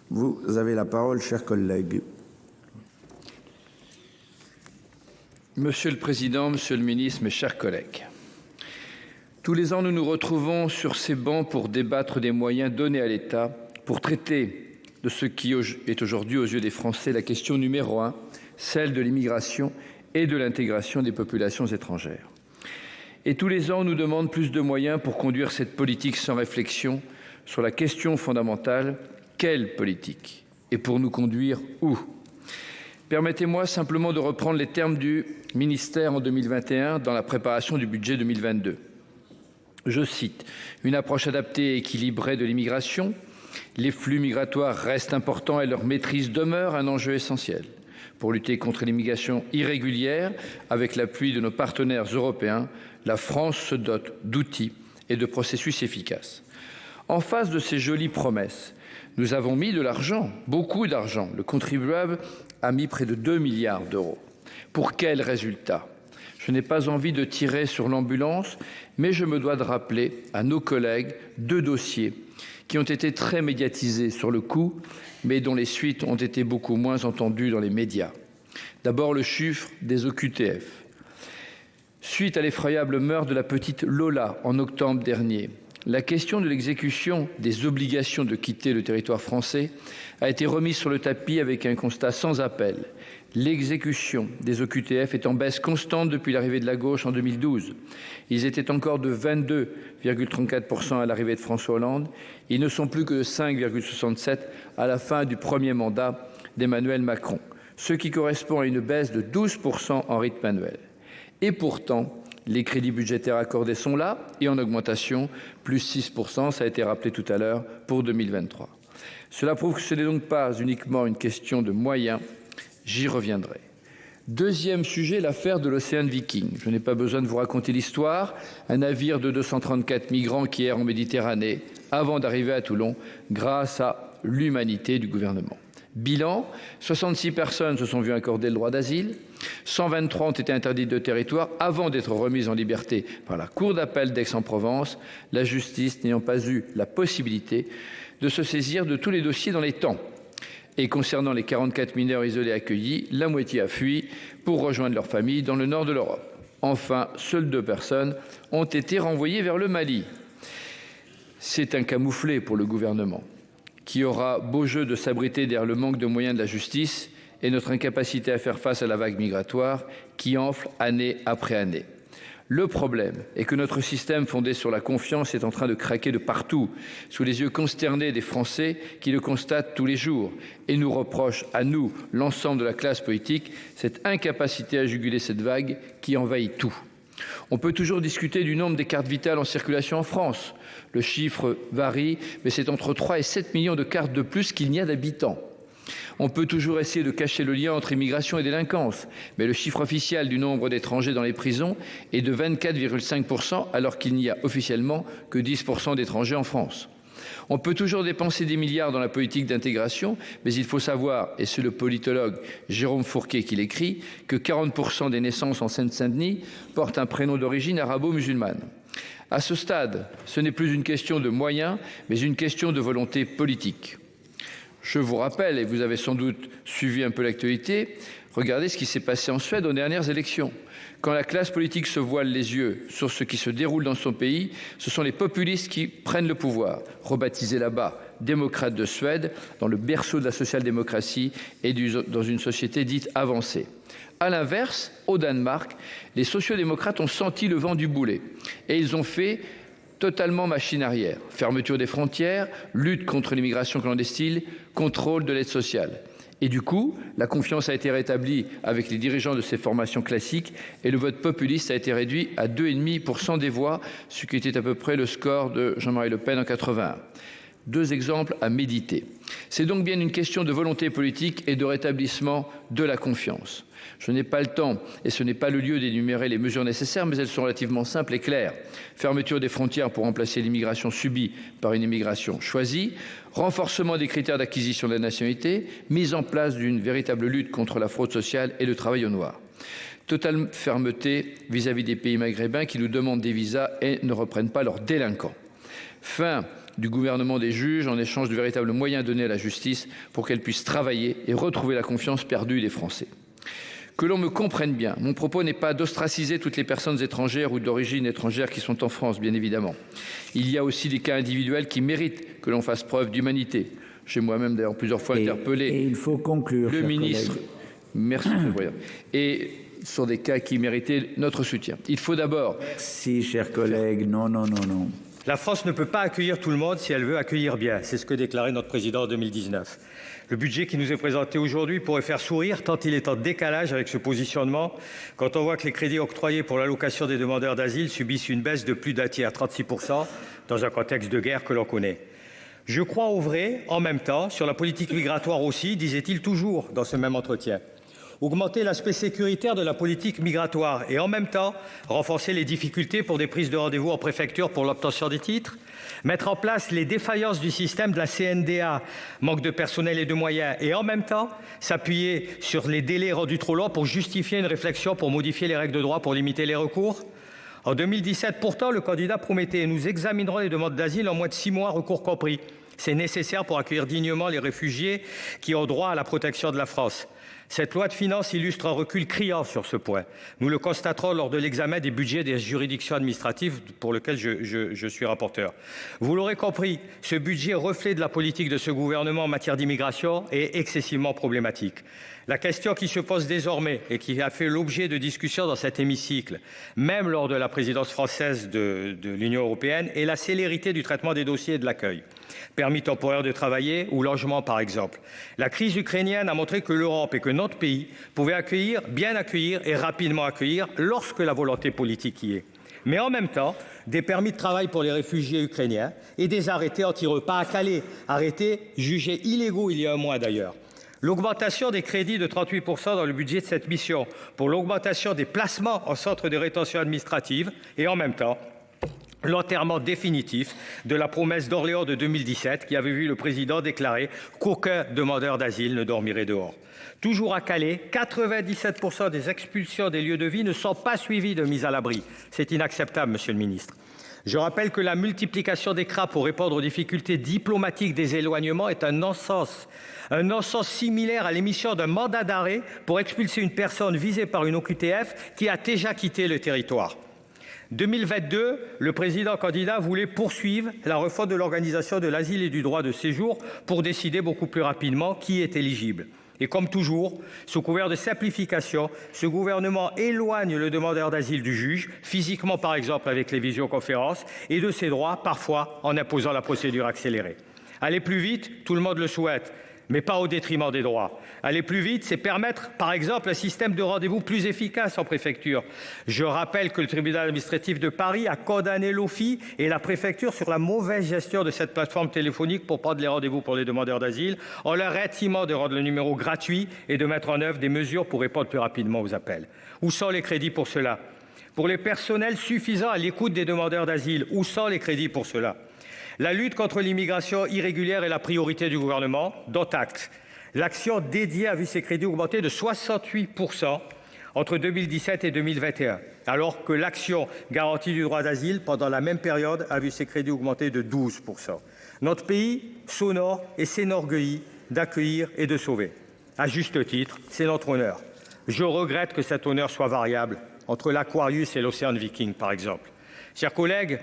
Vous avez la parole, chers collègues. Monsieur le Président, Monsieur le Ministre, mes chers collègues, tous les ans, nous nous retrouvons sur ces bancs pour débattre des moyens donnés à l'État pour traiter de ce qui est aujourd'hui aux yeux des Français la question numéro 1, celle de l'immigration et de l'intégration des populations étrangères. Et tous les ans, on nous demande plus de moyens pour conduire cette politique sans réflexion sur la question fondamentale, quelle politique? Et pour nous conduire où? Permettez-moi simplement de reprendre les termes du ministère en 2021 dans la préparation du budget 2022. Je cite, « Une approche adaptée et équilibrée de l'immigration. Les flux migratoires restent importants et leur maîtrise demeure un enjeu essentiel. Pour lutter contre l'immigration irrégulière, avec l'appui de nos partenaires européens, la France se dote d'outils et de processus efficaces. » En face de ces jolies promesses, nous avons mis de l'argent, beaucoup d'argent. Le contribuable a mis près de 2 milliards d'euros. Pour quel résultat? Je n'ai pas envie de tirer sur l'ambulance, mais je me dois de rappeler à nos collègues 2 dossiers qui ont été très médiatisés sur le coup, mais dont les suites ont été beaucoup moins entendues dans les médias. D'abord, le chiffre des OQTF. Suite à l'effroyable meurtre de la petite Lola en octobre dernier, la question de l'exécution des obligations de quitter le territoire français a été remise sur le tapis avec un constat sans appel. L'exécution des OQTF est en baisse constante depuis l'arrivée de la gauche en 2012. Ils étaient encore de 22,34% à l'arrivée de François Hollande. Ils ne sont plus que de 5,67% à la fin du premier mandat d'Emmanuel Macron, ce qui correspond à une baisse de 12% en rythme annuel. Et pourtant, les crédits budgétaires accordés sont là et en augmentation, plus 6%, ça a été rappelé tout à l'heure, pour 2023. Cela prouve que ce n'est donc pas uniquement une question de moyens, j'y reviendrai. Deuxième sujet, l'affaire de l'Océan Viking. Je n'ai pas besoin de vous raconter l'histoire. Un navire de 234 migrants qui erre en Méditerranée avant d'arriver à Toulon grâce à l'humanité du gouvernement. Bilan, 66 personnes se sont vues accorder le droit d'asile, 123 ont été interdites de territoire avant d'être remises en liberté par la Cour d'appel d'Aix-en-Provence, la justice n'ayant pas eu la possibilité de se saisir de tous les dossiers dans les temps. Et concernant les 44 mineurs isolés accueillis, la moitié a fui pour rejoindre leur famille dans le nord de l'Europe. Enfin, seules 2 personnes ont été renvoyées vers le Mali. C'est un camouflet pour le gouvernement, qui aura beau jeu de s'abriter derrière le manque de moyens de la justice et notre incapacité à faire face à la vague migratoire qui enfle année après année. Le problème est que notre système fondé sur la confiance est en train de craquer de partout, sous les yeux consternés des Français qui le constatent tous les jours et nous reprochent à nous, l'ensemble de la classe politique, cette incapacité à juguler cette vague qui envahit tout. On peut toujours discuter du nombre des cartes vitales en circulation en France. Le chiffre varie, mais c'est entre 3 et 7 millions de cartes de plus qu'il n'y a d'habitants. On peut toujours essayer de cacher le lien entre immigration et délinquance, mais le chiffre officiel du nombre d'étrangers dans les prisons est de 24,5% alors qu'il n'y a officiellement que 10% d'étrangers en France. On peut toujours dépenser des milliards dans la politique d'intégration, mais il faut savoir, et c'est le politologue Jérôme Fourquet qui l'écrit, que 40% des naissances en Seine-Saint-Denis portent un prénom d'origine arabo-musulmane. À ce stade, ce n'est plus une question de moyens, mais une question de volonté politique. Je vous rappelle, et vous avez sans doute suivi un peu l'actualité, regardez ce qui s'est passé en Suède aux dernières élections. Quand la classe politique se voile les yeux sur ce qui se déroule dans son pays, ce sont les populistes qui prennent le pouvoir, rebaptisés là-bas démocrates de Suède, dans le berceau de la social-démocratie et dans une société dite avancée. À l'inverse, au Danemark, les sociodémocrates ont senti le vent du boulet et ils ont fait totalement machine arrière. Fermeture des frontières, lutte contre l'immigration clandestine, contrôle de l'aide sociale. Et du coup, la confiance a été rétablie avec les dirigeants de ces formations classiques et le vote populiste a été réduit à 2,5% des voix, ce qui était à peu près le score de Jean-Marie Le Pen en 81. 2 exemples à méditer. C'est donc bien une question de volonté politique et de rétablissement de la confiance. Je n'ai pas le temps et ce n'est pas le lieu d'énumérer les mesures nécessaires, mais elles sont relativement simples et claires. Fermeture des frontières pour remplacer l'immigration subie par une immigration choisie, renforcement des critères d'acquisition de la nationalité, mise en place d'une véritable lutte contre la fraude sociale et le travail au noir. Totale fermeté vis-à-vis des pays maghrébins qui nous demandent des visas et ne reprennent pas leurs délinquants. Fin du gouvernement des juges en échange de véritables moyens donnés à la justice pour qu'elle puisse travailler et retrouver la confiance perdue des Français. Que l'on me comprenne bien, mon propos n'est pas d'ostraciser toutes les personnes étrangères ou d'origine étrangère qui sont en France, bien évidemment. Il y a aussi des cas individuels qui méritent que l'on fasse preuve d'humanité. J'ai moi-même d'ailleurs plusieurs fois interpellé et il faut conclure, le ministre. Collègue. Merci, M. le Président. Et sur des cas qui méritaient notre soutien. Il faut d'abord... Merci, chers collègues. Non. La France ne peut pas accueillir tout le monde si elle veut accueillir bien. C'est ce que déclarait notre président en 2019. Le budget qui nous est présenté aujourd'hui pourrait faire sourire tant il est en décalage avec ce positionnement quand on voit que les crédits octroyés pour l'allocation des demandeurs d'asile subissent une baisse de plus d'un tiers, 36%, dans un contexte de guerre que l'on connaît. Je crois au vrai, en même temps, sur la politique migratoire aussi, disait-il toujours dans ce même entretien. Augmenter l'aspect sécuritaire de la politique migratoire et en même temps renforcer les difficultés pour des prises de rendez-vous en préfecture pour l'obtention des titres, mettre en place les défaillances du système de la CNDA, manque de personnel et de moyens, et en même temps s'appuyer sur les délais rendus trop longs pour justifier une réflexion pour modifier les règles de droit pour limiter les recours. En 2017, pourtant, le candidat promettait « Nous examinerons les demandes d'asile en moins de 6 mois, recours compris ». C'est nécessaire pour accueillir dignement les réfugiés qui ont droit à la protection de la France. Cette loi de finances illustre un recul criant sur ce point. Nous le constaterons lors de l'examen des budgets des juridictions administratives pour lequel je suis rapporteur. Vous l'aurez compris, ce budget reflet de la politique de ce gouvernement en matière d'immigration est excessivement problématique. La question qui se pose désormais et qui a fait l'objet de discussions dans cet hémicycle, même lors de la présidence française de l'Union européenne, est la célérité du traitement des dossiers et de l'accueil. Permis temporaire de travailler ou logement par exemple. La crise ukrainienne a montré que l'Europe et que notre pays pouvaient accueillir, bien accueillir et rapidement accueillir lorsque la volonté politique y est. Mais en même temps, des permis de travail pour les réfugiés ukrainiens et des arrêtés anti-repas à Calais, arrêtés jugés illégaux il y a un mois d'ailleurs. L'augmentation des crédits de 38% dans le budget de cette mission pour l'augmentation des placements en centre de rétention administrative et en même temps l'enterrement définitif de la promesse d'Orléans de 2017 qui avait vu le président déclarer qu'aucun demandeur d'asile ne dormirait dehors. Toujours à Calais, 97% des expulsions des lieux de vie ne sont pas suivies de mise à l'abri. C'est inacceptable, monsieur le ministre. Je rappelle que la multiplication des CRA pour répondre aux difficultés diplomatiques des éloignements est un non-sens. Un non-sens similaire à l'émission d'un mandat d'arrêt pour expulser une personne visée par une OQTF qui a déjà quitté le territoire. 2022, le président candidat voulait poursuivre la refonte de l'organisation de l'asile et du droit de séjour pour décider beaucoup plus rapidement qui est éligible. Et comme toujours, sous couvert de simplification, ce gouvernement éloigne le demandeur d'asile du juge, physiquement par exemple avec les visioconférences, et de ses droits, parfois en imposant la procédure accélérée. Aller plus vite, tout le monde le souhaite, mais pas au détriment des droits. Aller plus vite, c'est permettre, par exemple, un système de rendez-vous plus efficace en préfecture. Je rappelle que le tribunal administratif de Paris a condamné l'OFII et la préfecture sur la mauvaise gestion de cette plateforme téléphonique pour prendre les rendez-vous pour les demandeurs d'asile, en leur intimant de rendre le numéro gratuit et de mettre en œuvre des mesures pour répondre plus rapidement aux appels. Où sont les crédits pour cela? Pour les personnels suffisants à l'écoute des demandeurs d'asile, où sont les crédits pour cela? La lutte contre l'immigration irrégulière est la priorité du gouvernement, dont acte. L'action dédiée a vu ses crédits augmenter de 68% entre 2017 et 2021, alors que l'action garantie du droit d'asile pendant la même période a vu ses crédits augmenter de 12%. Notre pays s'honore et s'enorgueillit d'accueillir et de sauver. À juste titre, c'est notre honneur. Je regrette que cet honneur soit variable entre l'Aquarius et l'Océan Viking, par exemple. Chers collègues,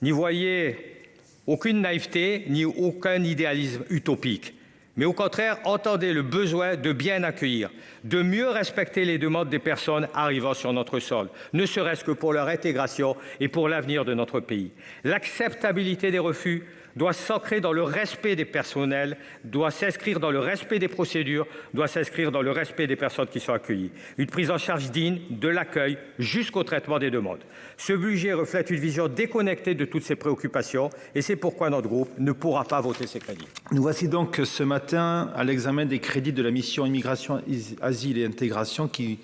n'y voyez aucune naïveté ni aucun idéalisme utopique. Mais au contraire, entendez le besoin de bien accueillir, de mieux respecter les demandes des personnes arrivant sur notre sol, ne serait-ce que pour leur intégration et pour l'avenir de notre pays. L'acceptabilité des refus doit s'ancrer dans le respect des personnels, doit s'inscrire dans le respect des procédures, doit s'inscrire dans le respect des personnes qui sont accueillies. Une prise en charge digne de l'accueil jusqu'au traitement des demandes. Ce budget reflète une vision déconnectée de toutes ces préoccupations et c'est pourquoi notre groupe ne pourra pas voter ces crédits. Nous voici donc ce matin à l'examen des crédits de la mission Immigration, Asile et Intégration qui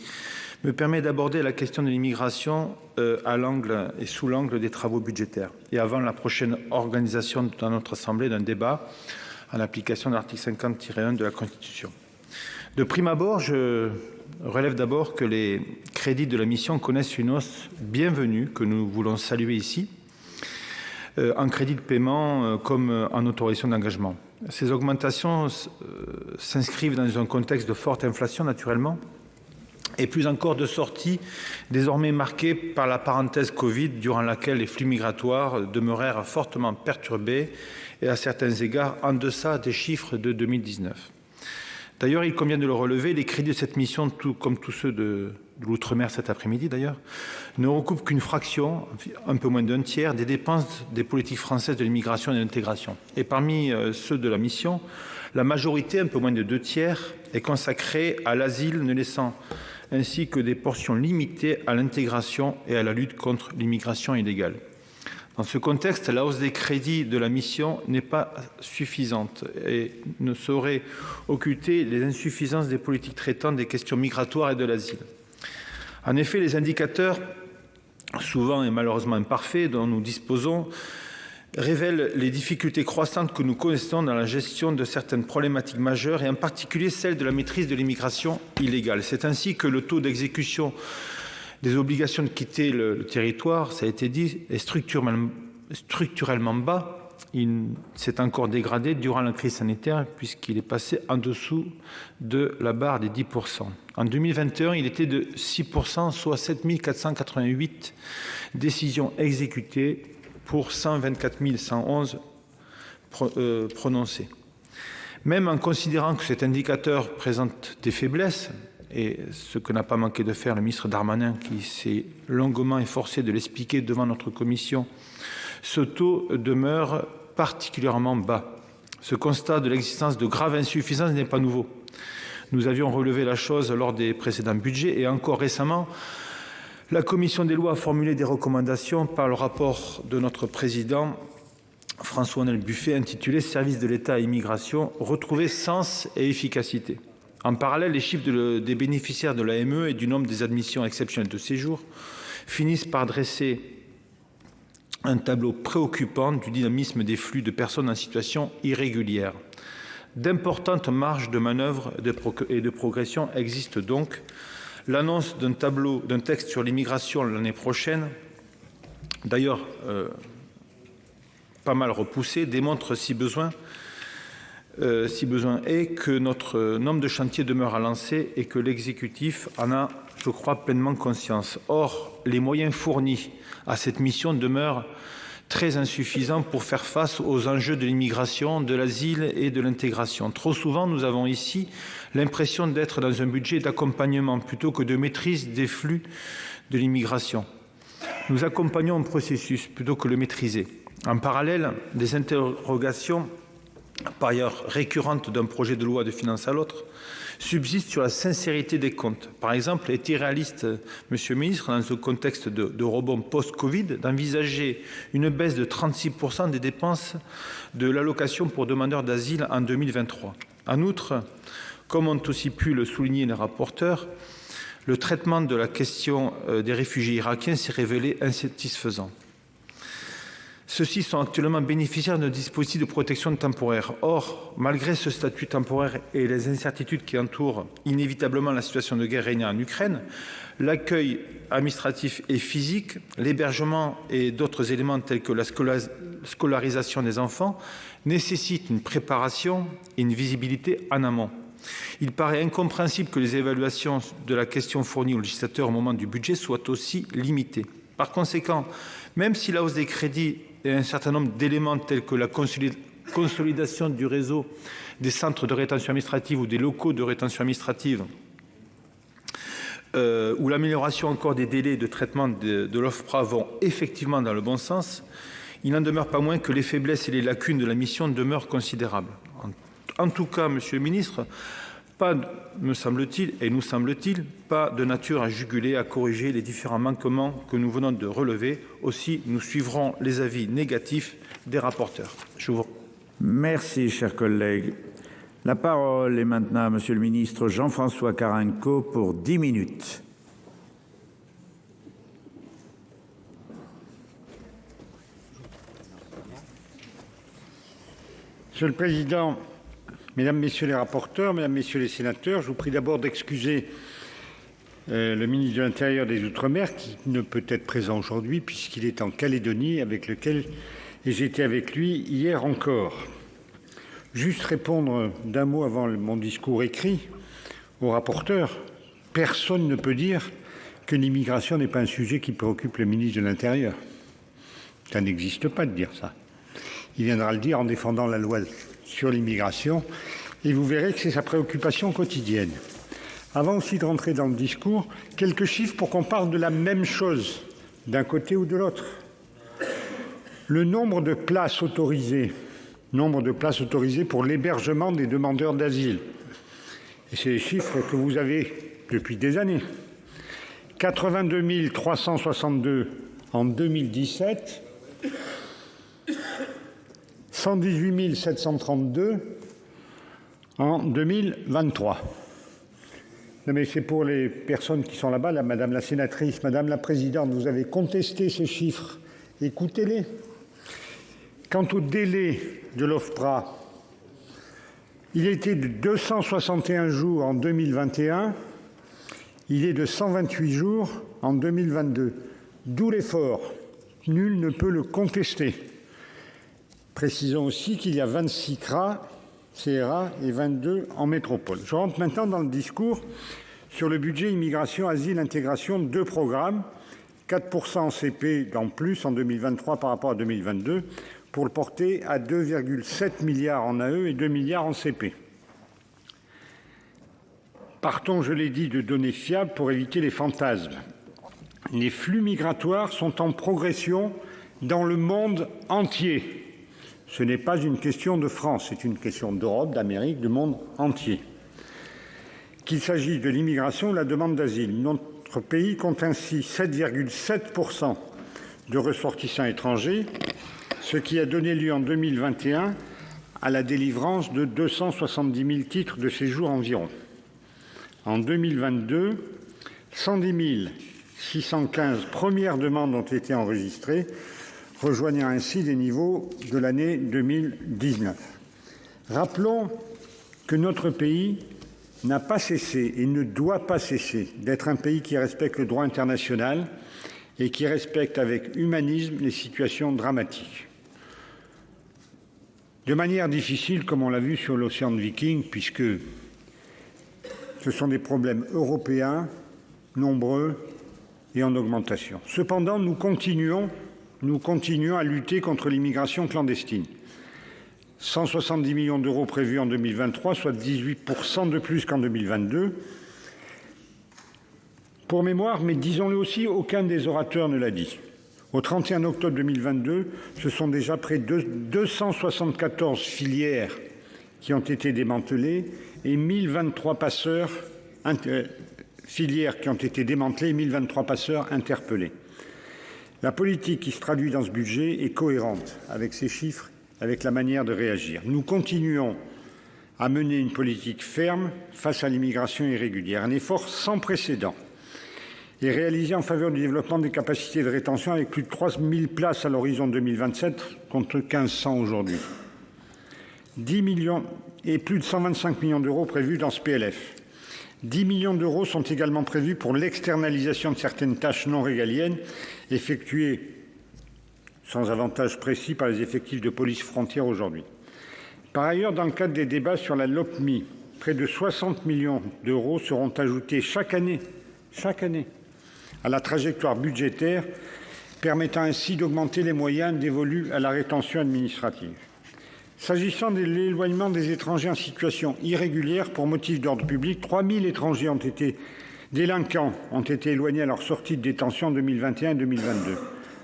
me permet d'aborder la question de l'immigration à l'angle et sous l'angle des travaux budgétaires et avant la prochaine organisation dans notre Assemblée d'un débat en application de l'article 50-1 de la Constitution. De prime abord, je relève d'abord que les crédits de la mission connaissent une hausse bienvenue que nous voulons saluer ici, en crédit de paiement comme en autorisation d'engagement. Ces augmentations s'inscrivent dans un contexte de forte inflation naturellement, et plus encore de sortie désormais marquée par la parenthèse Covid durant laquelle les flux migratoires demeurèrent fortement perturbés et à certains égards en deçà des chiffres de 2019. D'ailleurs, il convient de le relever, les crédits de cette mission, tout comme tous ceux de l'outre-mer cet après-midi d'ailleurs, ne recoupent qu'une fraction, un peu moins d'un tiers, des dépenses des politiques françaises de l'immigration et de l'intégration. Et parmi ceux de la mission, la majorité, un peu moins de 2 tiers, est consacrée à l'asile, ne laissant ainsi que des portions limitées à l'intégration et à la lutte contre l'immigration illégale. Dans ce contexte, la hausse des crédits de la mission n'est pas suffisante et ne saurait occulter les insuffisances des politiques traitant des questions migratoires et de l'asile. En effet, les indicateurs, souvent et malheureusement imparfaits, dont nous disposons, révèlent les difficultés croissantes que nous connaissons dans la gestion de certaines problématiques majeures et en particulier celle de la maîtrise de l'immigration illégale. C'est ainsi que le taux d'exécution des obligations de quitter le territoire, ça a été dit, est structurellement bas. Il s'est encore dégradé durant la crise sanitaire puisqu'il est passé en dessous de la barre des 10%. En 2021, il était de 6%, soit 7 488 décisions exécutées pour 124 111 prononcées. Même en considérant que cet indicateur présente des faiblesses, et ce que n'a pas manqué de faire le ministre Darmanin, qui s'est longuement efforcé de l'expliquer devant notre commission, ce taux demeure particulièrement bas. Ce constat de l'existence de graves insuffisances n'est pas nouveau. Nous avions relevé la chose lors des précédents budgets et encore récemment, la commission des lois a formulé des recommandations par le rapport de notre président François-Noël Buffet intitulé « Service de l'État à l'immigration, retrouver sens et efficacité ». En parallèle, les chiffres des bénéficiaires de l'AME et du nombre des admissions exceptionnelles de séjour finissent par dresser un tableau préoccupant du dynamisme des flux de personnes en situation irrégulière. D'importantes marges de manœuvre et de progression existent donc. L'annonce d'un texte sur l'immigration l'année prochaine, d'ailleurs pas mal repoussé, démontre si besoin est que notre nombre de chantiers demeure à lancer et que l'exécutif en a, je crois, pleinement conscience. Or, les moyens fournis à cette mission demeurent très insuffisants pour faire face aux enjeux de l'immigration, de l'asile et de l'intégration. Trop souvent, nous avons ici l'impression d'être dans un budget d'accompagnement plutôt que de maîtrise des flux de l'immigration. Nous accompagnons un processus plutôt que le maîtriser. En parallèle, des interrogations par ailleurs récurrente d'un projet de loi de finances à l'autre, subsiste sur la sincérité des comptes. Par exemple, est-il réaliste, Monsieur le Ministre, dans ce contexte de rebond post-Covid, d'envisager une baisse de 36% des dépenses de l'allocation pour demandeurs d'asile en 2023 ? En outre, comme ont aussi pu le souligner les rapporteurs, le traitement de la question des réfugiés irakiens s'est révélé insatisfaisant. Ceux-ci sont actuellement bénéficiaires d'un dispositif de protection temporaire. Or, malgré ce statut temporaire et les incertitudes qui entourent inévitablement la situation de guerre régnant en Ukraine, l'accueil administratif et physique, l'hébergement et d'autres éléments tels que la scolarisation des enfants nécessitent une préparation et une visibilité en amont. Il paraît incompréhensible que les évaluations de la question fournies au législateur au moment du budget soient aussi limitées. Par conséquent, même si la hausse des crédits et un certain nombre d'éléments tels que la consolidation du réseau des centres de rétention administrative ou des locaux de rétention administrative ou l'amélioration encore des délais de traitement de l'OFPRA vont effectivement dans le bon sens, il n'en demeure pas moins que les faiblesses et les lacunes de la mission demeurent considérables. En tout cas, Monsieur le Ministre, pas, me semble-t-il, et nous semble-t-il, pas de nature à juguler, à corriger les différents manquements que nous venons de relever. Aussi, nous suivrons les avis négatifs des rapporteurs. Je vous remercie. Merci, chers collègues. La parole est maintenant à Monsieur le Ministre Jean-François Carenco pour 10 minutes. Monsieur le Président, Mesdames, Messieurs les rapporteurs, Mesdames, Messieurs les sénateurs, je vous prie d'abord d'excuser le ministre de l'Intérieur des Outre-mer qui ne peut être présent aujourd'hui puisqu'il est en Calédonie avec lequel j'étais avec lui hier encore. Juste répondre d'un mot avant mon discours écrit au rapporteur. Personne ne peut dire que l'immigration n'est pas un sujet qui préoccupe le ministre de l'Intérieur. Ça n'existe pas de dire ça. Il viendra le dire en défendant la loi sur l'immigration et vous verrez que c'est sa préoccupation quotidienne. Avant aussi de rentrer dans le discours, quelques chiffres pour qu'on parle de la même chose d'un côté ou de l'autre. Le nombre de places autorisées pour l'hébergement des demandeurs d'asile. Et c'est les chiffres que vous avez depuis des années. 82 362 en 2017, 118 732 en 2023. Non mais c'est pour les personnes qui sont là-bas, là, Madame la sénatrice, Madame la présidente, vous avez contesté ces chiffres, écoutez-les. Quant au délai de l'OFPRA, il était de 261 jours en 2021, il est de 128 jours en 2022. D'où l'effort, nul ne peut le contester. Précisons aussi qu'il y a 26 CRA et 22 en métropole. Je rentre maintenant dans le discours sur le budget immigration, asile, intégration, 2 programmes, 4% en CP en plus en 2023 par rapport à 2022, pour le porter à 2,7 milliards en AE et 2 milliards en CP. Partons, je l'ai dit, de données fiables pour éviter les fantasmes. Les flux migratoires sont en progression dans le monde entier. Ce n'est pas une question de France, c'est une question d'Europe, d'Amérique, du monde entier. Qu'il s'agisse de l'immigration ou de la demande d'asile, notre pays compte ainsi 7,7% de ressortissants étrangers, ce qui a donné lieu en 2021 à la délivrance de 270 000 titres de séjour environ. En 2022, 110 615 premières demandes ont été enregistrées, rejoignant ainsi les niveaux de l'année 2019. Rappelons que notre pays n'a pas cessé et ne doit pas cesser d'être un pays qui respecte le droit international et qui respecte avec humanisme les situations dramatiques. De manière difficile, comme on l'a vu sur l'océan Viking, puisque ce sont des problèmes européens, nombreux et en augmentation. Cependant, nous continuons à lutter contre l'immigration clandestine. 170 millions d'euros prévus en 2023, soit 18% de plus qu'en 2022. Pour mémoire, mais disons-le aussi, aucun des orateurs ne l'a dit. Au 31 octobre 2022, ce sont déjà près de 274 filières qui ont été démantelées et 1023 passeurs, filières qui ont été démantelées et 1023 passeurs interpellés. La politique qui se traduit dans ce budget est cohérente avec ces chiffres, avec la manière de réagir. Nous continuons à mener une politique ferme face à l'immigration irrégulière, un effort sans précédent est réalisé en faveur du développement des capacités de rétention avec plus de 3000 places à l'horizon 2027 contre 1500 aujourd'hui. 10 millions et plus de 125 millions d'euros prévus dans ce PLF. 10 millions d'euros sont également prévus pour l'externalisation de certaines tâches non régaliennes effectuées sans avantage précis par les effectifs de police frontière aujourd'hui. Par ailleurs, dans le cadre des débats sur la LOPMI, près de 60 millions d'euros seront ajoutés chaque année à la trajectoire budgétaire, permettant ainsi d'augmenter les moyens dévolus à la rétention administrative. S'agissant de l'éloignement des étrangers en situation irrégulière pour motif d'ordre public, 3000 étrangers délinquants ont été éloignés à leur sortie de détention en 2021 et 2022.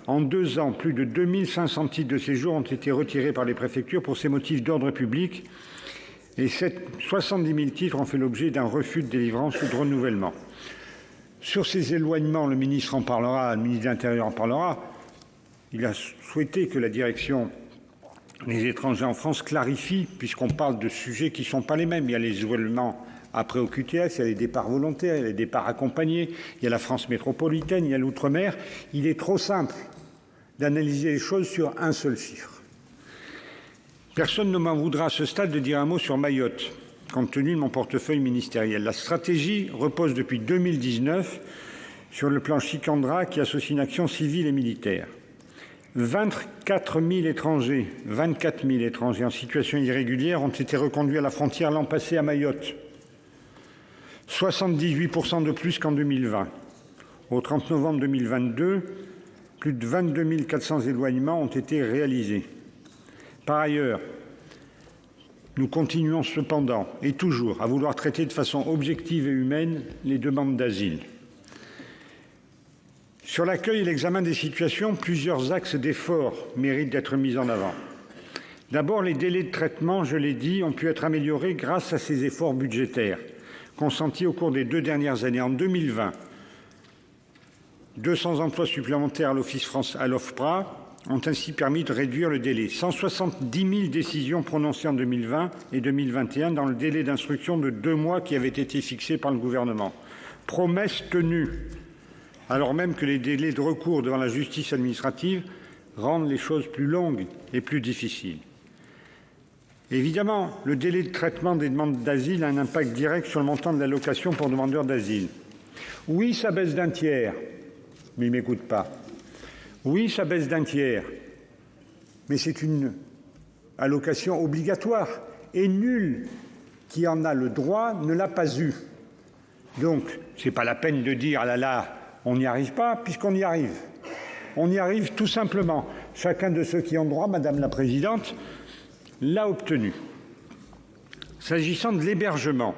En 2 ans, plus de 2500 titres de séjour ont été retirés par les préfectures pour ces motifs d'ordre public et 70 000 titres ont fait l'objet d'un refus de délivrance ou de renouvellement. Sur ces éloignements, le ministre en parlera, le ministre de l'Intérieur en parlera. Il a souhaité que la direction des étrangers en France clarifie, puisqu'on parle de sujets qui ne sont pas les mêmes. Il y a les éloignements après OQTF, il y a les départs volontaires, il y a les départs accompagnés, il y a la France métropolitaine, il y a l'outre-mer. Il est trop simple d'analyser les choses sur un seul chiffre. Personne ne m'en voudra à ce stade de dire un mot sur Mayotte, compte tenu de mon portefeuille ministériel. La stratégie repose depuis 2019 sur le plan Shikandra qui associe une action civile et militaire. 24 000 étrangers en situation irrégulière ont été reconduits à la frontière l'an passé à Mayotte. 78% de plus qu'en 2020. Au 30 novembre 2022, plus de 22 400 éloignements ont été réalisés. Par ailleurs, nous continuons cependant et toujours à vouloir traiter de façon objective et humaine les demandes d'asile. Sur l'accueil et l'examen des situations, plusieurs axes d'effort méritent d'être mis en avant. D'abord, les délais de traitement, je l'ai dit, ont pu être améliorés grâce à ces efforts budgétaires consentis au cours des 2 dernières années. En 2020, 200 emplois supplémentaires à l'OFPRA ont ainsi permis de réduire le délai. 170 000 décisions prononcées en 2020 et 2021 dans le délai d'instruction de 2 mois qui avait été fixé par le gouvernement. Promesse tenue, alors même que les délais de recours devant la justice administrative rendent les choses plus longues et plus difficiles. Évidemment, le délai de traitement des demandes d'asile a un impact direct sur le montant de l'allocation pour demandeurs d'asile. Oui, ça baisse d'1 tiers, mais il ne m'écoute pas. Oui, ça baisse d'1 tiers, mais c'est une allocation obligatoire et nul qui en a le droit ne l'a pas eu. Donc, ce n'est pas la peine de dire « ah là là », on n'y arrive pas, puisqu'on y arrive. On y arrive tout simplement. Chacun de ceux qui ont droit, Madame la Présidente, l'a obtenu. S'agissant de l'hébergement,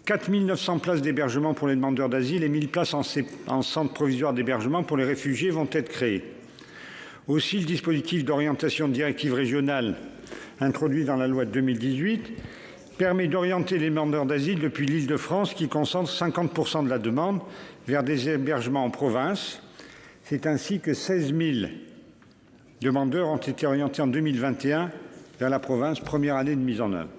4 900 places d'hébergement pour les demandeurs d'asile et 1 000 places en centre provisoire d'hébergement pour les réfugiés vont être créées. Aussi, le dispositif d'orientation directive régionale introduit dans la loi de 2018 permet d'orienter les demandeurs d'asile depuis l'Île-de-France qui concentre 50% de la demande vers des hébergements en province. C'est ainsi que 16 000 demandeurs ont été orientés en 2021 vers la province, première année de mise en œuvre.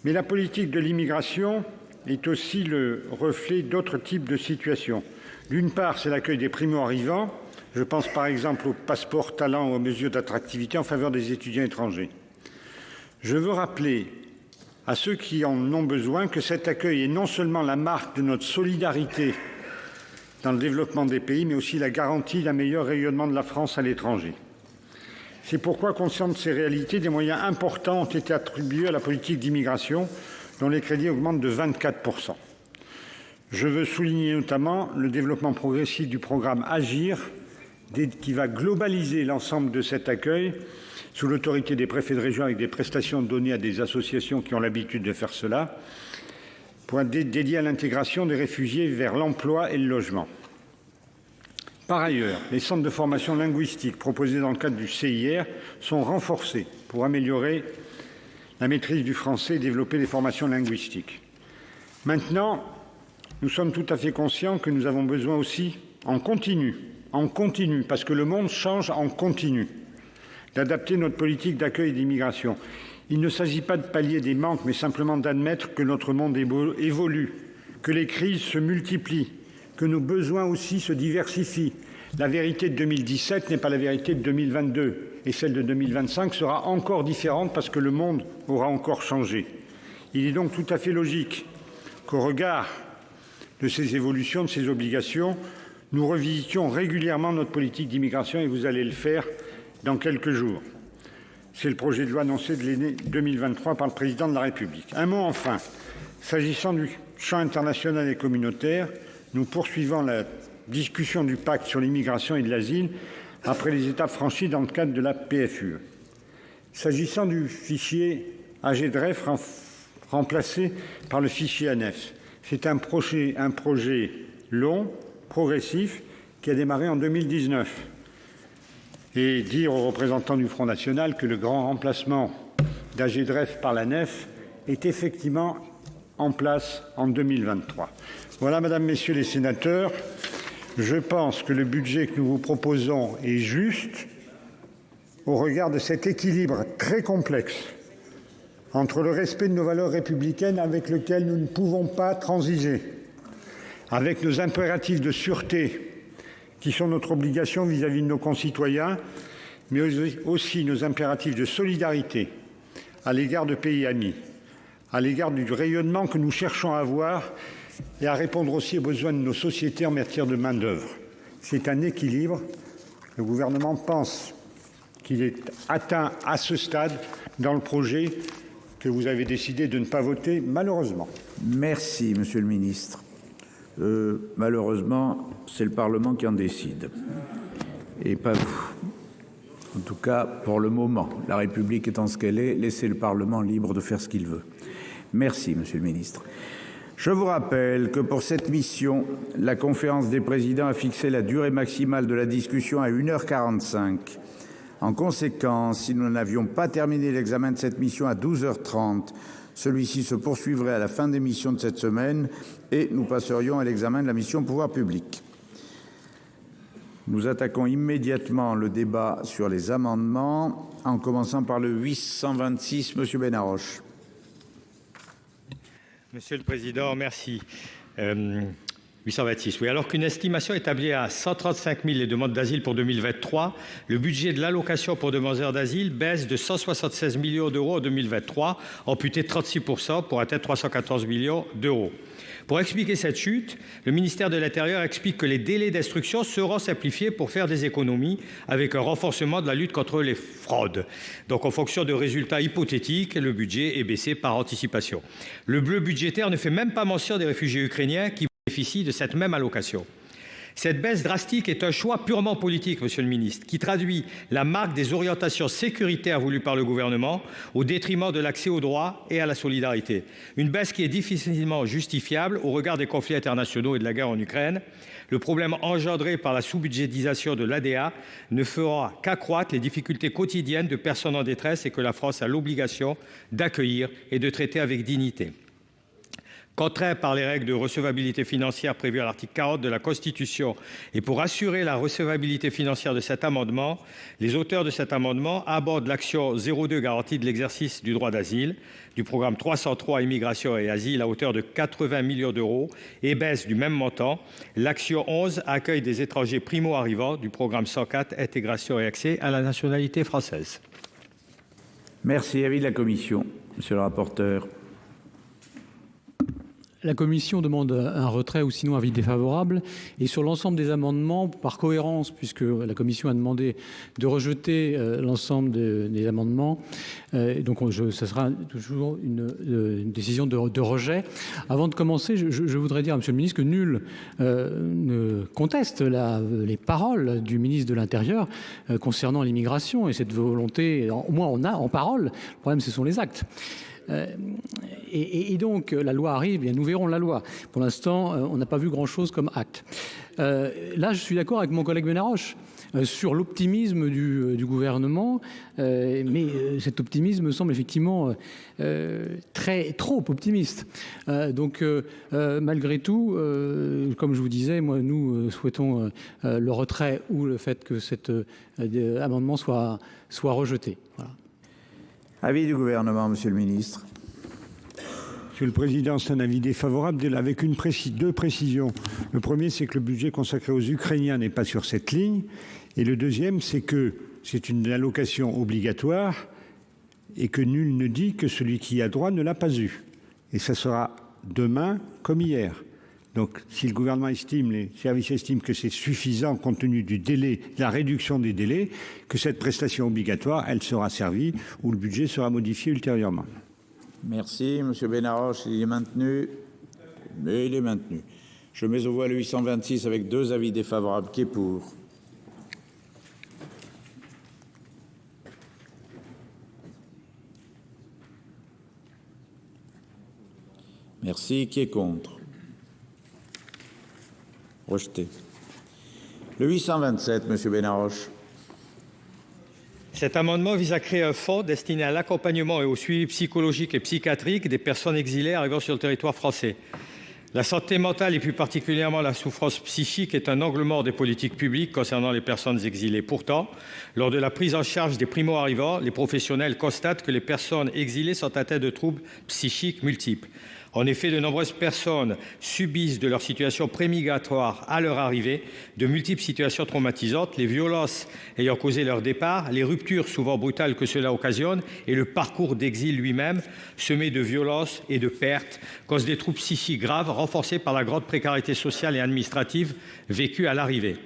Mais la politique de l'immigration est aussi le reflet d'autres types de situations. D'une part, c'est l'accueil des primo-arrivants. Je pense par exemple au passeport talent ou aux mesures d'attractivité en faveur des étudiants étrangers. Je veux rappeler à ceux qui en ont besoin que cet accueil est non seulement la marque de notre solidarité dans le développement des pays, mais aussi la garantie d'un meilleur rayonnement de la France à l'étranger. C'est pourquoi, conscient de ces réalités, des moyens importants ont été attribués à la politique d'immigration, dont les crédits augmentent de 24%. Je veux souligner notamment le développement progressif du programme Agir, qui va globaliser l'ensemble de cet accueil sous l'autorité des préfets de région avec des prestations données à des associations qui ont l'habitude de faire cela, pour être dédié à l'intégration des réfugiés vers l'emploi et le logement. Par ailleurs, les centres de formation linguistique proposés dans le cadre du CIR sont renforcés pour améliorer la maîtrise du français et développer les formations linguistiques. Maintenant, nous sommes tout à fait conscients que nous avons besoin aussi, en continu, parce que le monde change en continu, d'adapter notre politique d'accueil et d'immigration. Il ne s'agit pas de pallier des manques, mais simplement d'admettre que notre monde évolue, que les crises se multiplient, que nos besoins aussi se diversifient. La vérité de 2017 n'est pas la vérité de 2022 et celle de 2025 sera encore différente parce que le monde aura encore changé. Il est donc tout à fait logique qu'au regard de ces évolutions, de ces obligations, nous revisitions régulièrement notre politique d'immigration et vous allez le faire dans quelques jours. C'est le projet de loi annoncé de l'année 2023 par le président de la République. Un mot enfin, s'agissant du champ international et communautaire, nous poursuivons la discussion du pacte sur l'immigration et de l'asile après les étapes franchies dans le cadre de la PFUE. S'agissant du fichier AGDREF remplacé par le fichier ANEF, c'est un projet long, progressif, qui a démarré en 2019. Et dire aux représentants du Front National que le grand remplacement d'AGDREF par l'ANEF est effectivement en place en 2023. Voilà, Mesdames, Messieurs les sénateurs, je pense que le budget que nous vous proposons est juste au regard de cet équilibre très complexe entre le respect de nos valeurs républicaines avec lequel nous ne pouvons pas transiger, avec nos impératifs de sûreté qui sont notre obligation vis-à-vis de nos concitoyens, mais aussi nos impératifs de solidarité à l'égard de pays amis, à l'égard du rayonnement que nous cherchons à avoir et à répondre aussi aux besoins de nos sociétés en matière de main-d'œuvre. C'est un équilibre. Le gouvernement pense qu'il est atteint à ce stade dans le projet que vous avez décidé de ne pas voter, malheureusement. Merci, Monsieur le Ministre. Malheureusement, c'est le Parlement qui en décide, et pas vous. En tout cas, pour le moment, la République étant ce qu'elle est, laissez le Parlement libre de faire ce qu'il veut. Merci, Monsieur le Ministre. Je vous rappelle que pour cette mission, la conférence des présidents a fixé la durée maximale de la discussion à 1h45. En conséquence, si nous n'avions pas terminé l'examen de cette mission à 12h30, celui-ci se poursuivrait à la fin des missions de cette semaine et nous passerions à l'examen de la mission pouvoir public. Nous attaquons immédiatement le débat sur les amendements, en commençant par le 826, Monsieur Benaroche. Monsieur le Président, merci. 826, oui. Alors qu'une estimation établie à 135 000 les demandes d'asile pour 2023, le budget de l'allocation pour demandeurs d'asile baisse de 176 millions d'euros en 2023, amputé de 36% pour atteindre 314 millions d'euros. Pour expliquer cette chute, le ministère de l'Intérieur explique que les délais d'instruction seront simplifiés pour faire des économies avec un renforcement de la lutte contre les fraudes. Donc en fonction de résultats hypothétiques, le budget est baissé par anticipation. Le bleu budgétaire ne fait même pas mention des réfugiés ukrainiens qui bénéficient de cette même allocation. Cette baisse drastique est un choix purement politique, Monsieur le Ministre, qui traduit la marque des orientations sécuritaires voulues par le gouvernement au détriment de l'accès aux droits et à la solidarité. Une baisse qui est difficilement justifiable au regard des conflits internationaux et de la guerre en Ukraine. Le problème engendré par la sous-budgétisation de l'ADA ne fera qu'accroître les difficultés quotidiennes de personnes en détresse et que la France a l'obligation d'accueillir et de traiter avec dignité. Contraint par les règles de recevabilité financière prévues à l'article 40 de la Constitution et pour assurer la recevabilité financière de cet amendement, les auteurs de cet amendement abordent l'action 02 garantie de l'exercice du droit d'asile du programme 303 immigration et asile à hauteur de 80 millions d'euros et baisse du même montant l'action 11 accueil des étrangers primo-arrivants du programme 104 intégration et accès à la nationalité française. Merci. Avis de la commission, monsieur le rapporteur. La commission demande un retrait ou sinon avis défavorable. Et sur l'ensemble des amendements, par cohérence, puisque la commission a demandé de rejeter l'ensemble des amendements, donc ce sera toujours une décision de rejet. Avant de commencer, je voudrais dire à Monsieur le Ministre que nul ne conteste les paroles du ministre de l'Intérieur concernant l'immigration et cette volonté, au moins on a en parole, le problème ce sont les actes. Et donc la loi arrive, bien nous verrons la loi. Pour l'instant, on n'a pas vu grand-chose comme acte. Là, je suis d'accord avec mon collègue Benaroche sur l'optimisme du gouvernement, mais cet optimisme me semble effectivement trop optimiste. Donc, malgré tout, comme je vous disais, nous souhaitons le retrait ou le fait que cet amendement soit rejeté. Voilà. Avis du gouvernement, monsieur le ministre. Monsieur le Président, c'est un avis défavorable avec deux précisions. Le premier, c'est que le budget consacré aux Ukrainiens n'est pas sur cette ligne. Et le deuxième, c'est que c'est une allocation obligatoire et que nul ne dit que celui qui y a droit ne l'a pas eu. Et ça sera demain comme hier. Donc, si le gouvernement estime, les services estiment que c'est suffisant compte tenu du délai, de la réduction des délais, que cette prestation obligatoire, elle sera servie ou le budget sera modifié ultérieurement. Merci, Monsieur Benarroche. Il est maintenu. Mais il est maintenu. Je mets aux voix le 826 avec 2 avis défavorables. Qui est pour? Merci. Qui est contre? Rejeté. Le 827, Monsieur Benarroche. Cet amendement vise à créer un fonds destiné à l'accompagnement et au suivi psychologique et psychiatrique des personnes exilées arrivant sur le territoire français. La santé mentale et plus particulièrement la souffrance psychique est un angle mort des politiques publiques concernant les personnes exilées. Pourtant, lors de la prise en charge des primo-arrivants, les professionnels constatent que les personnes exilées sont atteintes de troubles psychiques multiples. En effet, de nombreuses personnes subissent de leur situation prémigratoire à leur arrivée de multiples situations traumatisantes, les violences ayant causé leur départ, les ruptures souvent brutales que cela occasionne et le parcours d'exil lui-même, semé de violences et de pertes, cause des troubles psychiques graves renforcés par la grande précarité sociale et administrative vécue à l'arrivée.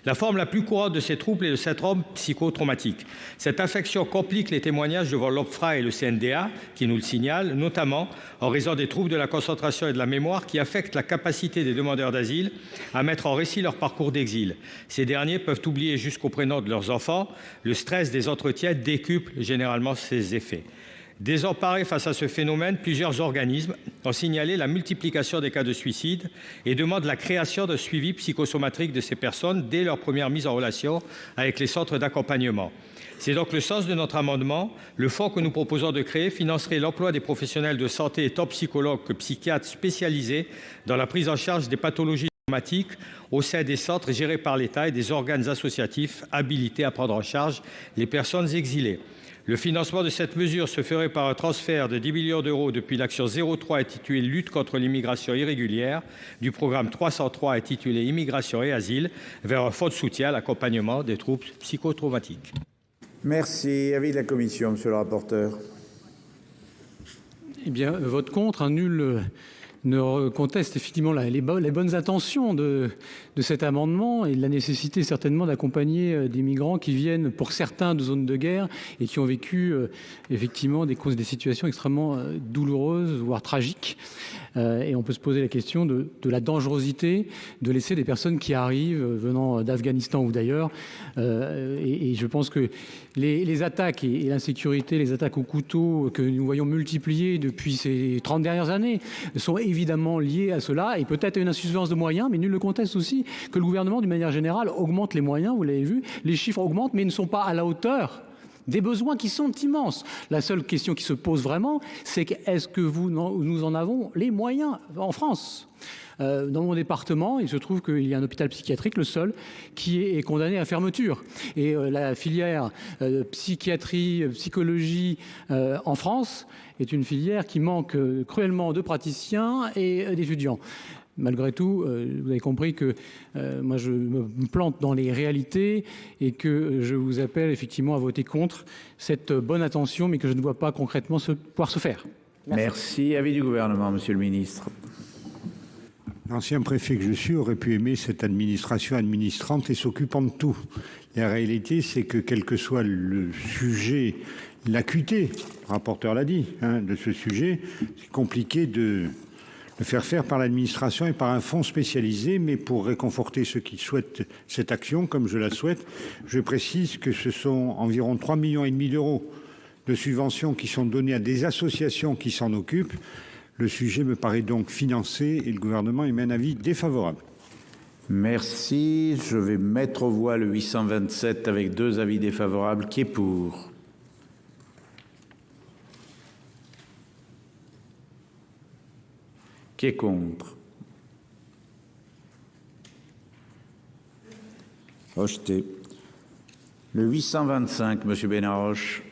La forme la plus courante de ces troubles est le syndrome psychotraumatique. Cette infection complique les témoignages devant l'OPFRA et le CNDA, qui nous le signalent, notamment en raison des troubles de la concentration et de la mémoire qui affectent la capacité des demandeurs d'asile à mettre en récit leur parcours d'exil. Ces derniers peuvent oublier jusqu'au prénom de leurs enfants. Le stress des entretiens décuple généralement ces effets. Désemparés face à ce phénomène, plusieurs organismes ont signalé la multiplication des cas de suicide et demandent la création d'un suivi psychosomatique de ces personnes dès leur première mise en relation avec les centres d'accompagnement. C'est donc le sens de notre amendement. Le fonds que nous proposons de créer financerait l'emploi des professionnels de santé, tant psychologues que psychiatres spécialisés dans la prise en charge des pathologies traumatiques au sein des centres gérés par l'État et des organes associatifs habilités à prendre en charge les personnes exilées. Le financement de cette mesure se ferait par un transfert de 10 millions d'euros depuis l'action 03 intitulée Lutte contre l'immigration irrégulière du programme 303 intitulé Immigration et asile vers un fonds de soutien à l'accompagnement des troubles psychotraumatiques. Merci. Avis de la commission, monsieur le rapporteur. Eh bien, vote contre. Nul ne conteste effectivement les bonnes intentions de cet amendement et de la nécessité certainement d'accompagner des migrants qui viennent pour certains de zones de guerre et qui ont vécu effectivement des situations extrêmement douloureuses, voire tragiques. Et on peut se poser la question de la dangerosité de laisser des personnes qui arrivent venant d'Afghanistan ou d'ailleurs. Et je pense que les attaques et l'insécurité, les attaques au couteau que nous voyons multipliées depuis ces 30 dernières années sont évidemment liées à cela et peut-être à une insuffisance de moyens, mais nul ne conteste aussi que le gouvernement, d'une manière générale, augmente les moyens, vous l'avez vu, les chiffres augmentent, mais ils ne sont pas à la hauteur des besoins qui sont immenses. La seule question qui se pose vraiment, c'est est-ce que nous en avons les moyens en France ? Dans mon département, il se trouve qu'il y a un hôpital psychiatrique, le seul, qui est condamné à fermeture. Et la filière psychiatrie, psychologie en France est une filière qui manque cruellement de praticiens et d'étudiants. Malgré tout, vous avez compris que moi je me plante dans les réalités et que je vous appelle effectivement à voter contre cette bonne intention, mais que je ne vois pas concrètement pouvoir se faire. Merci. Avis du gouvernement, monsieur le ministre. L'ancien préfet que je suis aurait pu aimer cette administration administrante et s'occupant de tout. La réalité, c'est que quel que soit le sujet, l'acuité, le rapporteur l'a dit, de ce sujet, c'est compliqué de le faire par l'administration et par un fonds spécialisé, mais pour réconforter ceux qui souhaitent cette action, comme je la souhaite, je précise que ce sont environ 3,5 millions d'euros de subventions qui sont données à des associations qui s'en occupent. Le sujet me paraît donc financé et le gouvernement émet un avis défavorable. Merci. Je vais mettre aux voix le 827 avec 2 avis défavorables. Qui est pour? Qui est contre? Rejeté. Le 825, monsieur Benarroche.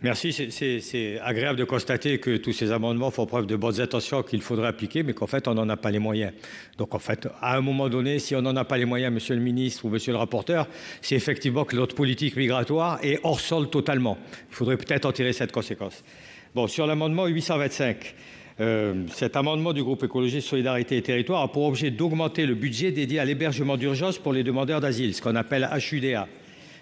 Merci, c'est agréable de constater que tous ces amendements font preuve de bonnes intentions qu'il faudrait appliquer, mais qu'en fait on n'en a pas les moyens. Donc en fait, à un moment donné, si on n'en a pas les moyens, monsieur le ministre ou monsieur le rapporteur, c'est effectivement que notre politique migratoire est hors sol totalement. Il faudrait peut-être en tirer cette conséquence. Bon, sur l'amendement 825, cet amendement du groupe Écologie, Solidarité et Territoires a pour objet d'augmenter le budget dédié à l'hébergement d'urgence pour les demandeurs d'asile, ce qu'on appelle HUDA.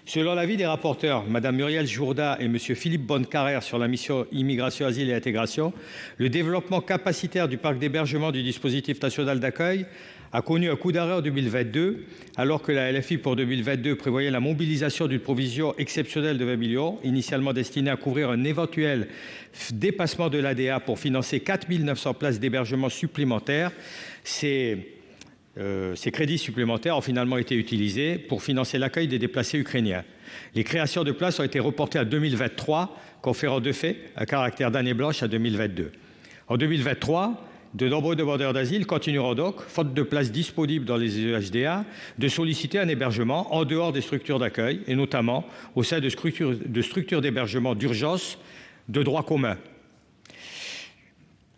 Selon l'avis des rapporteurs, Mme Muriel Jourda et M. Philippe Bonnecarrère sur la mission Immigration, Asile et Intégration, le développement capacitaire du parc d'hébergement du dispositif national d'accueil a connu un coup d'arrêt en 2022, alors que la LFI pour 2022 prévoyait la mobilisation d'une provision exceptionnelle de 20 millions, initialement destinée à couvrir un éventuel dépassement de l'ADA pour financer 4 900 places d'hébergement supplémentaires. Ces crédits supplémentaires ont finalement été utilisés pour financer l'accueil des déplacés ukrainiens. Les créations de places ont été reportées à 2023, conférant de fait un caractère d'année blanche à 2022. En 2023, de nombreux demandeurs d'asile continueront donc, faute de places disponibles dans les EHDA, de solliciter un hébergement en dehors des structures d'accueil, et notamment au sein de structures d'hébergement d'urgence de droit commun,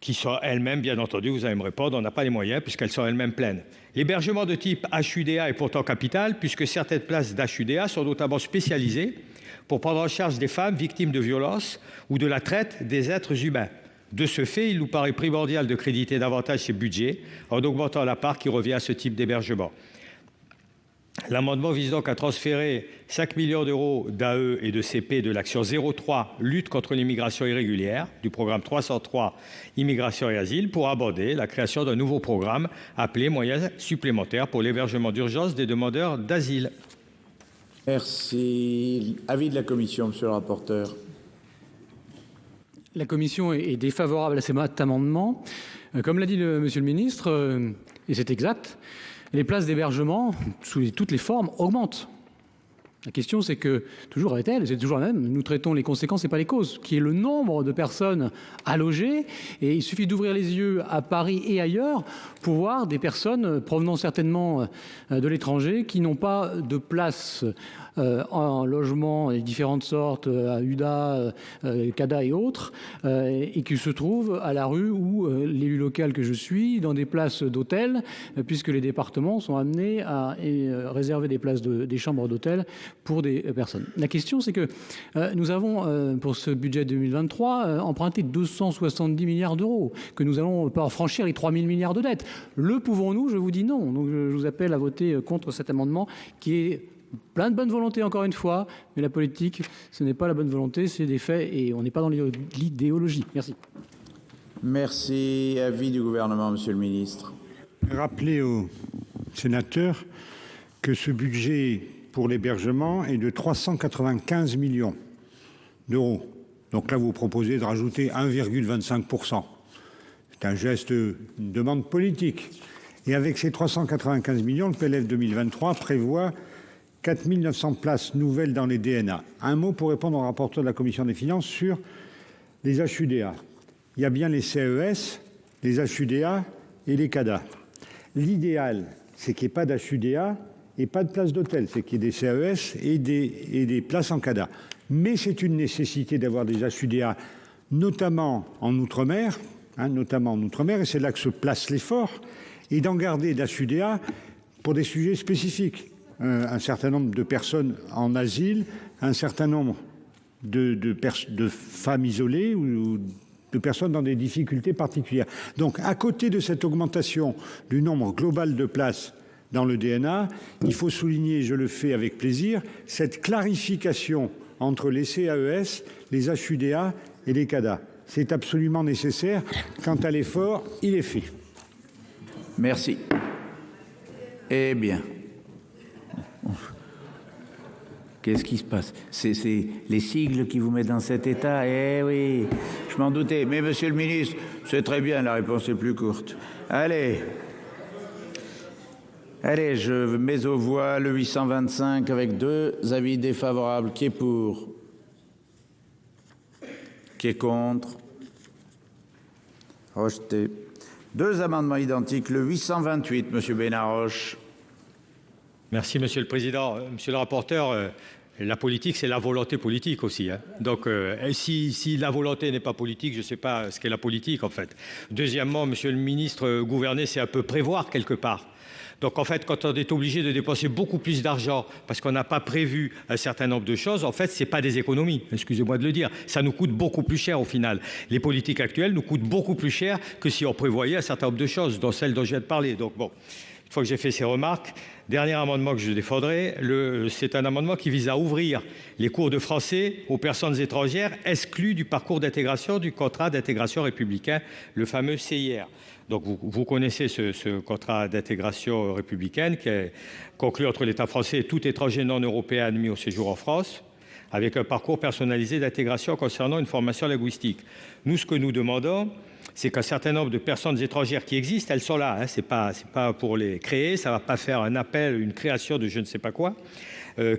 qui sont elles-mêmes, bien entendu, vous allez me répondre, on n'a pas les moyens puisqu'elles sont elles-mêmes pleines. L'hébergement de type HUDA est pourtant capital puisque certaines places d'HUDA sont notamment spécialisées pour prendre en charge des femmes victimes de violences ou de la traite des êtres humains. De ce fait, il nous paraît primordial de créditer davantage ces budgets en augmentant la part qui revient à ce type d'hébergement. L'amendement vise donc à transférer 5 millions d'euros d'AE et de CP de l'action 03 lutte contre l'immigration irrégulière du programme 303 immigration et asile pour aborder la création d'un nouveau programme appelé moyens supplémentaires pour l'hébergement d'urgence des demandeurs d'asile. Merci. Avis de la commission, monsieur le rapporteur. La commission est défavorable à cet amendement. Comme l'a dit monsieur le ministre, et c'est exact, les places d'hébergement, sous toutes les formes, augmentent. La question, c'est que, toujours est-elle, c'est toujours la même, nous traitons les conséquences et pas les causes, qui est le nombre de personnes à loger. Et il suffit d'ouvrir les yeux à Paris et ailleurs pour voir des personnes provenant certainement de l'étranger qui n'ont pas de place en logement de différentes sortes, à UDA, CADA et autres, et qui se trouvent à la rue ou l'élu local que je suis, dans des places d'hôtel, puisque les départements sont amenés à réserver des places des chambres d'hôtel pour des personnes. La question, c'est que nous avons, pour ce budget 2023, emprunté 270 milliards d'euros, que nous allons pas franchir les 3 000 milliards de dettes. Le pouvons-nous? Je vous dis non. Donc je vous appelle à voter contre cet amendement qui est plein de bonne volonté, encore une fois, mais la politique, ce n'est pas la bonne volonté, c'est des faits et on n'est pas dans l'idéologie. Merci. Merci. Avis du gouvernement, monsieur le ministre. Rappelez aux sénateurs que ce budget pour l'hébergement est de 395 millions d'euros. Donc là, vous proposez de rajouter 1,25%. C'est un geste, une demande politique. Et avec ces 395 millions, le PLF 2023 prévoit 4 900 places nouvelles dans les DNA. Un mot pour répondre au rapporteur de la Commission des finances sur les HUDA. Il y a bien les CES, les HUDA et les CADA. L'idéal, c'est qu'il n'y ait pas d'HUDA et pas de place d'hôtel, c'est qu'il y ait des CES et des places en CADA. Mais c'est une nécessité d'avoir des HUDA, notamment en Outre-mer, et c'est là que se place l'effort, et d'en garder d'HUDA pour des sujets spécifiques. Un certain nombre de personnes en asile, un certain nombre de femmes isolées ou de personnes dans des difficultés particulières. Donc, à côté de cette augmentation du nombre global de places dans le DNA, il faut souligner, je le fais avec plaisir, cette clarification entre les CAES, les HUDA et les CADA. C'est absolument nécessaire. Quant à l'effort, il est fait. Merci. Eh bien. Qu'est-ce qui se passe? C'est les sigles qui vous mettent dans cet état? Eh oui, je m'en doutais. Mais monsieur le ministre, c'est très bien, la réponse est plus courte. Allez, je mets aux voix le 825 avec 2 avis défavorables. Qui est pour? Qui est contre? Rejeté. 2 amendements identiques. Le 828, monsieur Benarroche. Merci, Monsieur le Président. Monsieur le rapporteur, La politique, c'est la volonté politique aussi. Hein. Donc, si la volonté n'est pas politique, je ne sais pas ce qu'est la politique, en fait. Deuxièmement, monsieur le ministre, gouverner, c'est un peu prévoir quelque part. Donc, en fait, quand on est obligé de dépenser beaucoup plus d'argent parce qu'on n'a pas prévu un certain nombre de choses, en fait, ce n'est pas des économies, excusez-moi de le dire. Ça nous coûte beaucoup plus cher au final. Les politiques actuelles nous coûtent beaucoup plus cher que si on prévoyait un certain nombre de choses, dont celles dont je viens de parler. Donc, bon, une fois que j'ai fait ces remarques, dernier amendement que je défendrai, c'est un amendement qui vise à ouvrir les cours de français aux personnes étrangères exclues du parcours d'intégration du contrat d'intégration républicain, le fameux CIR. Donc vous connaissez ce contrat d'intégration républicaine qui est conclu entre l'État français et tout étranger non européen admis au séjour en France, avec un parcours personnalisé d'intégration concernant une formation linguistique. Nous, ce que nous demandons, c'est qu'un certain nombre de personnes étrangères qui existent, elles sont là. Hein, c'est pas pour les créer, ça va pas faire un appel, une création de je ne sais pas quoi,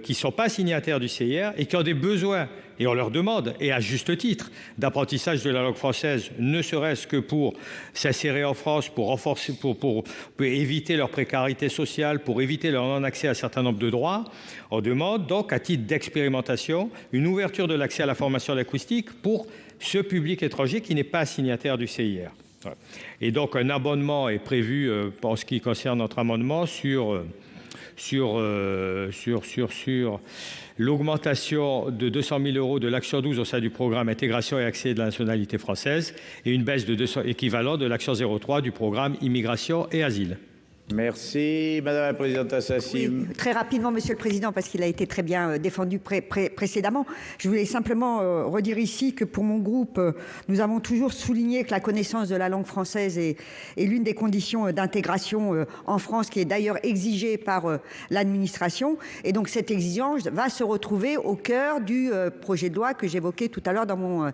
qui sont pas signataires du CIR et qui ont des besoins. Et on leur demande, et à juste titre, d'apprentissage de la langue française, ne serait-ce que pour s'insérer en France, pour renforcer, pour éviter leur précarité sociale, pour éviter leur non-accès à un certain nombre de droits. On demande donc, à titre d'expérimentation, une ouverture de l'accès à la formation linguistique pour ce public étranger qui n'est pas signataire du CIR. Et donc un abonnement est prévu en ce qui concerne notre amendement sur l'augmentation de 200 000 € de l'action 12 au sein du programme Intégration et accès de la nationalité française et une baisse de 200 équivalent de l'action 03 du programme Immigration et asile. Merci Madame la Présidente Assassi. Oui, très rapidement, Monsieur le Président, parce qu'il a été très bien défendu précédemment. Je voulais simplement redire ici que pour mon groupe, nous avons toujours souligné que la connaissance de la langue française est l'une des conditions d'intégration en France, qui est d'ailleurs exigée par l'administration. Et donc cette exigence va se retrouver au cœur du projet de loi que j'évoquais tout à l'heure dans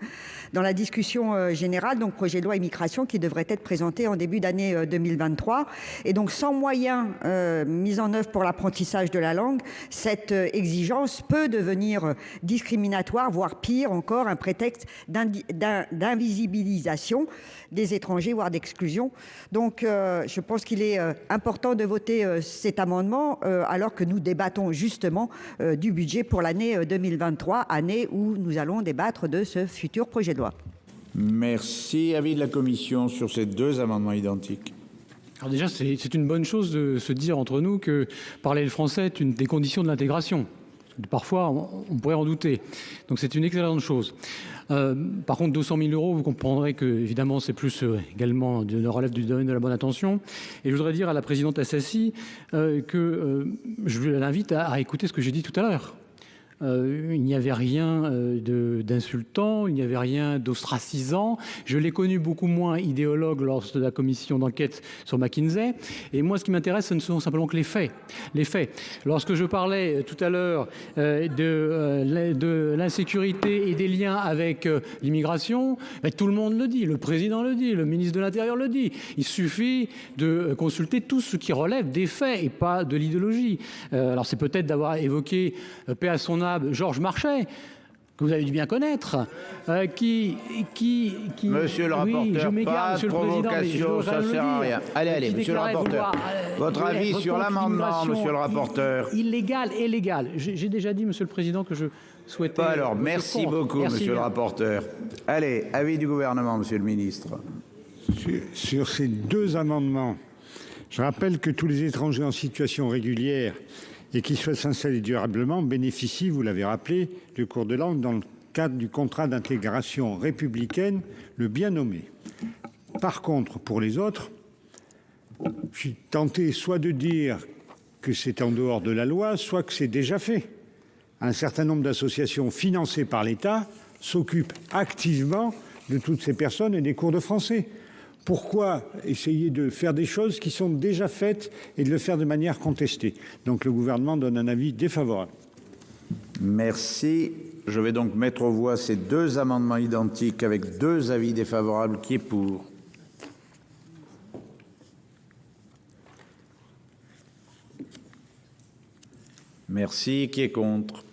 la discussion générale, donc projet de loi immigration qui devrait être présenté en début d'année 2023. Et donc sans moyens mis en œuvre pour l'apprentissage de la langue, cette exigence peut devenir discriminatoire, voire pire encore, un prétexte d'invisibilisation des étrangers, voire d'exclusion. Donc je pense qu'il est important de voter cet amendement alors que nous débattons justement du budget pour l'année 2023, année où nous allons débattre de ce futur projet de loi. Merci. Avis de la commission sur ces deux amendements identiques. Alors déjà, c'est une bonne chose de se dire entre nous que parler le français est une des conditions de l'intégration. Parfois, on pourrait en douter. Donc c'est une excellente chose. Par contre, 200 000 €, vous comprendrez que, évidemment, c'est plus également de relève du domaine de la bonne intention. Et je voudrais dire à la présidente Assassi que je l'invite à écouter ce que j'ai dit tout à l'heure. Il n'y avait rien d'insultant, il n'y avait rien d'ostracisant. Je l'ai connu beaucoup moins idéologue lors de la commission d'enquête sur McKinsey. Et moi, ce qui m'intéresse, ce ne sont simplement que les faits. Les faits. Lorsque je parlais tout à l'heure de l'insécurité et des liens avec l'immigration, tout le monde le dit, le président le dit, le ministre de l'Intérieur le dit. Il suffit de consulter tout ce qui relève des faits et pas de l'idéologie. Alors c'est peut-être d'avoir évoqué, paix à son âme, Georges Marchais, que vous avez dû bien connaître, qui Monsieur le rapporteur, oui, pas de provocation, ça sert à rien. Allez, monsieur le rapporteur, votre avis sur l'amendement, monsieur le rapporteur. Illégal et légal. J'ai déjà dit, monsieur le président, que je souhaitais... Alors, merci beaucoup, monsieur le rapporteur. Allez, avis du gouvernement, monsieur le ministre. Sur ces deux amendements, je rappelle que tous les étrangers en situation régulière et qui souhaitent s'installer durablement bénéficient, vous l'avez rappelé, du cours de langue dans le cadre du contrat d'intégration républicaine, le bien nommé. Par contre, pour les autres, je suis tenté soit de dire que c'est en dehors de la loi, soit que c'est déjà fait. Un certain nombre d'associations financées par l'État s'occupent activement de toutes ces personnes et des cours de français. Pourquoi essayer de faire des choses qui sont déjà faites et de le faire de manière contestée? Donc le gouvernement donne un avis défavorable. Merci. Je vais donc mettre aux voix ces deux amendements identiques avec deux avis défavorables. Qui est pour? Merci. Qui est contre?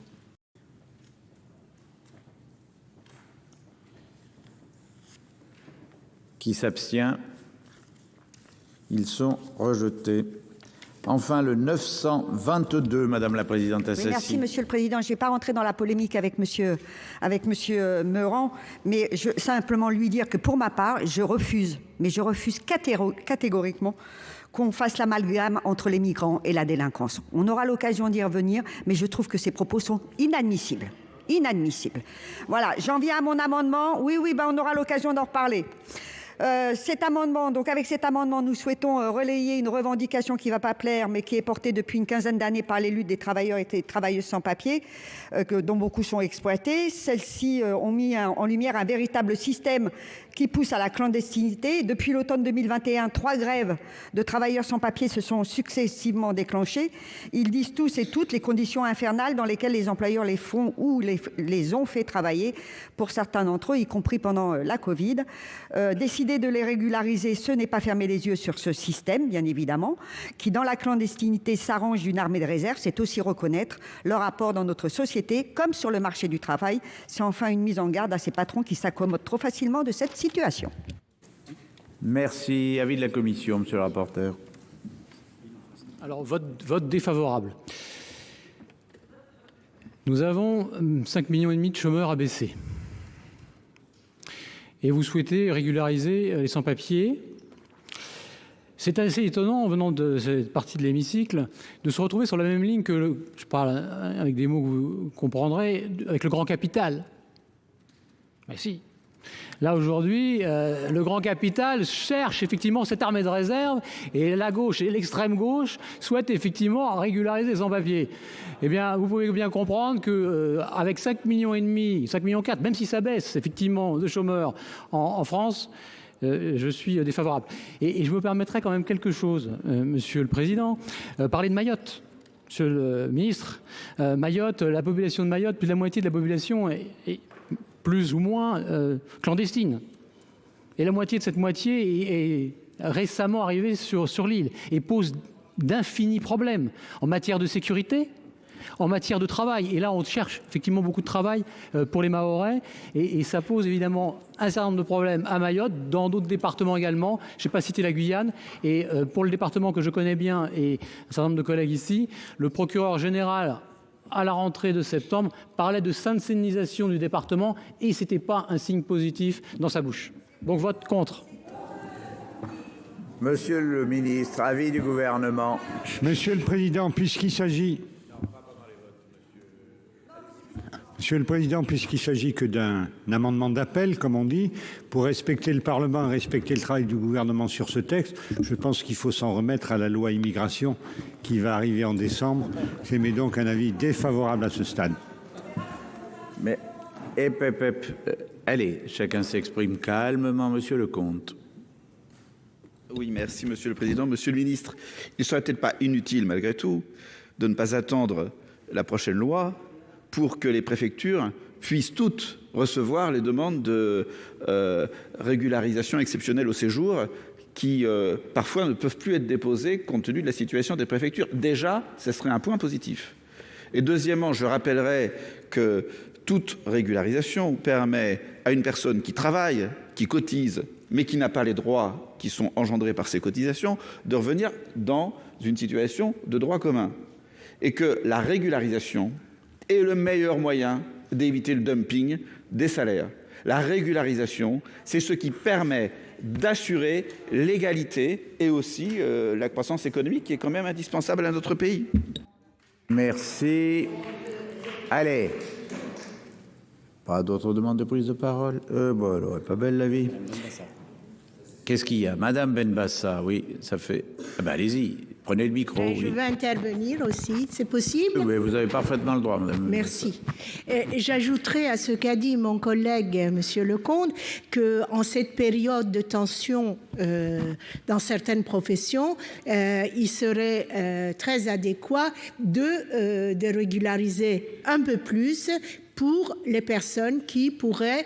Qui s'abstient? Ils sont rejetés. Enfin, le 922, Madame la Présidente Assassi. Oui, merci, Monsieur le Président. Je ne vais pas rentrer dans la polémique avec Monsieur Meurant, mais je simplement lui dire que pour ma part, je refuse catégoriquement qu'on fasse l'amalgame entre les migrants et la délinquance. On aura l'occasion d'y revenir, mais je trouve que ces propos sont inadmissibles. Inadmissible. Voilà, j'en viens à mon amendement. Oui, on aura l'occasion d'en reparler. Cet amendement, donc avec cet amendement, nous souhaitons relayer une revendication qui ne va pas plaire, mais qui est portée depuis une quinzaine d'années par les luttes des travailleurs et des travailleuses sans papier, dont beaucoup sont exploités. Celles-ci ont mis en lumière un véritable système qui pousse à la clandestinité. Depuis l'automne 2021, 3 grèves de travailleurs sans papier se sont successivement déclenchées. Ils disent tous et toutes les conditions infernales dans lesquelles les employeurs les font ou les ont fait travailler, pour certains d'entre eux, y compris pendant la Covid. Décider de les régulariser, ce n'est pas fermer les yeux sur ce système, bien évidemment, qui dans la clandestinité s'arrange d'une armée de réserve. C'est aussi reconnaître leur apport dans notre société, comme sur le marché du travail. C'est enfin une mise en garde à ces patrons qui s'accommodent trop facilement de cette situation. Merci. Avis de la commission, monsieur le rapporteur. Alors, vote défavorable. Nous avons 5,5 millions de chômeurs à baisser. Et vous souhaitez régulariser les sans-papiers. C'est assez étonnant, en venant de cette partie de l'hémicycle, de se retrouver sur la même ligne que, je parle avec des mots que vous comprendrez, avec le grand capital. Mais si. Là, aujourd'hui, le grand capital cherche effectivement cette armée de réserve et la gauche et l'extrême gauche souhaitent effectivement régulariser les sans-papiers. Eh bien, vous pouvez bien comprendre qu'avec 5,5 millions, 5,4 millions, même si ça baisse effectivement de chômeurs en France, je suis défavorable. Et je me permettrai quand même quelque chose, Monsieur le Président, parler de Mayotte. Monsieur le Ministre, Mayotte, la population de Mayotte, plus de la moitié de la population est plus ou moins clandestine. Et la moitié de cette moitié est récemment arrivée sur l'île et pose d'infinis problèmes en matière de sécurité, en matière de travail. Et là, on cherche effectivement beaucoup de travail pour les Mahorais et ça pose évidemment un certain nombre de problèmes à Mayotte, dans d'autres départements également. Je n'ai pas cité la Guyane. Et pour le département que je connais bien et un certain nombre de collègues ici, le procureur général à la rentrée de septembre, parlait de sainte-sénisation du département et ce n'était pas un signe positif dans sa bouche. Donc vote contre. Monsieur le ministre, avis du gouvernement. Monsieur le Président, puisqu'il s'agit... Monsieur le Président, puisqu'il s'agit que d'un amendement d'appel, comme on dit, pour respecter le Parlement et respecter le travail du gouvernement sur ce texte, je pense qu'il faut s'en remettre à la loi immigration qui va arriver en décembre. J'émets donc un avis défavorable à ce stade. Mais, allez, chacun s'exprime calmement, Monsieur Lecomte. Oui, merci, Monsieur le Président. Monsieur le Ministre, il ne serait peut-être pas inutile, malgré tout, de ne pas attendre la prochaine loi pour que les préfectures puissent toutes recevoir les demandes de régularisation exceptionnelle au séjour qui, parfois, ne peuvent plus être déposées compte tenu de la situation des préfectures. Déjà, ce serait un point positif. Et deuxièmement, je rappellerai que toute régularisation permet à une personne qui travaille, qui cotise, mais qui n'a pas les droits qui sont engendrés par ces cotisations, de revenir dans une situation de droit commun. Et que la régularisation est le meilleur moyen d'éviter le dumping des salaires. La régularisation, c'est ce qui permet d'assurer l'égalité et aussi la croissance économique qui est quand même indispensable à notre pays. Merci. Allez. Pas d'autres demandes de prise de parole? Bon, alors, pas belle la vie. Qu'est-ce qu'il y a? Madame Benbassa, oui, ça fait... Ah ben, allez-y, prenez le micro. Je veux intervenir aussi, c'est possible? Oui, vous avez parfaitement le droit, madame. Merci. J'ajouterai à ce qu'a dit mon collègue, monsieur Lecomte, qu'en cette période de tension dans certaines professions, il serait très adéquat de régulariser un peu plus pour les personnes qui pourraient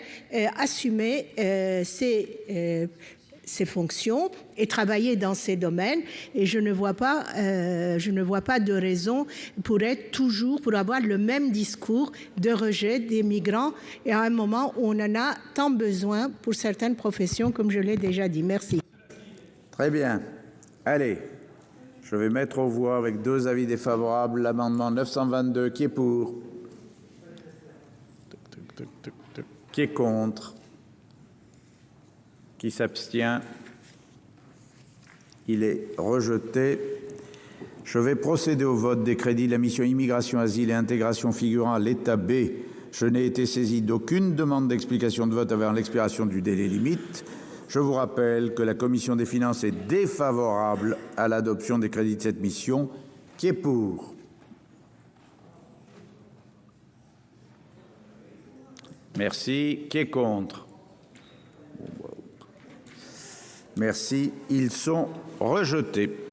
assumer ces fonctions et travailler dans ces domaines, et je ne vois pas de raison pour avoir le même discours de rejet des migrants et à un moment où on en a tant besoin pour certaines professions, comme je l'ai déjà dit. Merci. Très bien. Allez, Je vais mettre aux voix avec 2 avis défavorables l'amendement 922 qui est pour. Qui est contre. Qui s'abstient. Il est rejeté. Je vais procéder au vote des crédits de la mission Immigration, Asile et Intégration figurant à l'état B. Je n'ai été saisi d'aucune demande d'explication de vote avant l'expiration du délai limite. Je vous rappelle que la commission des finances est défavorable à l'adoption des crédits de cette mission. Qui est pour? Merci. Qui est contre? Merci. Ils sont rejetés.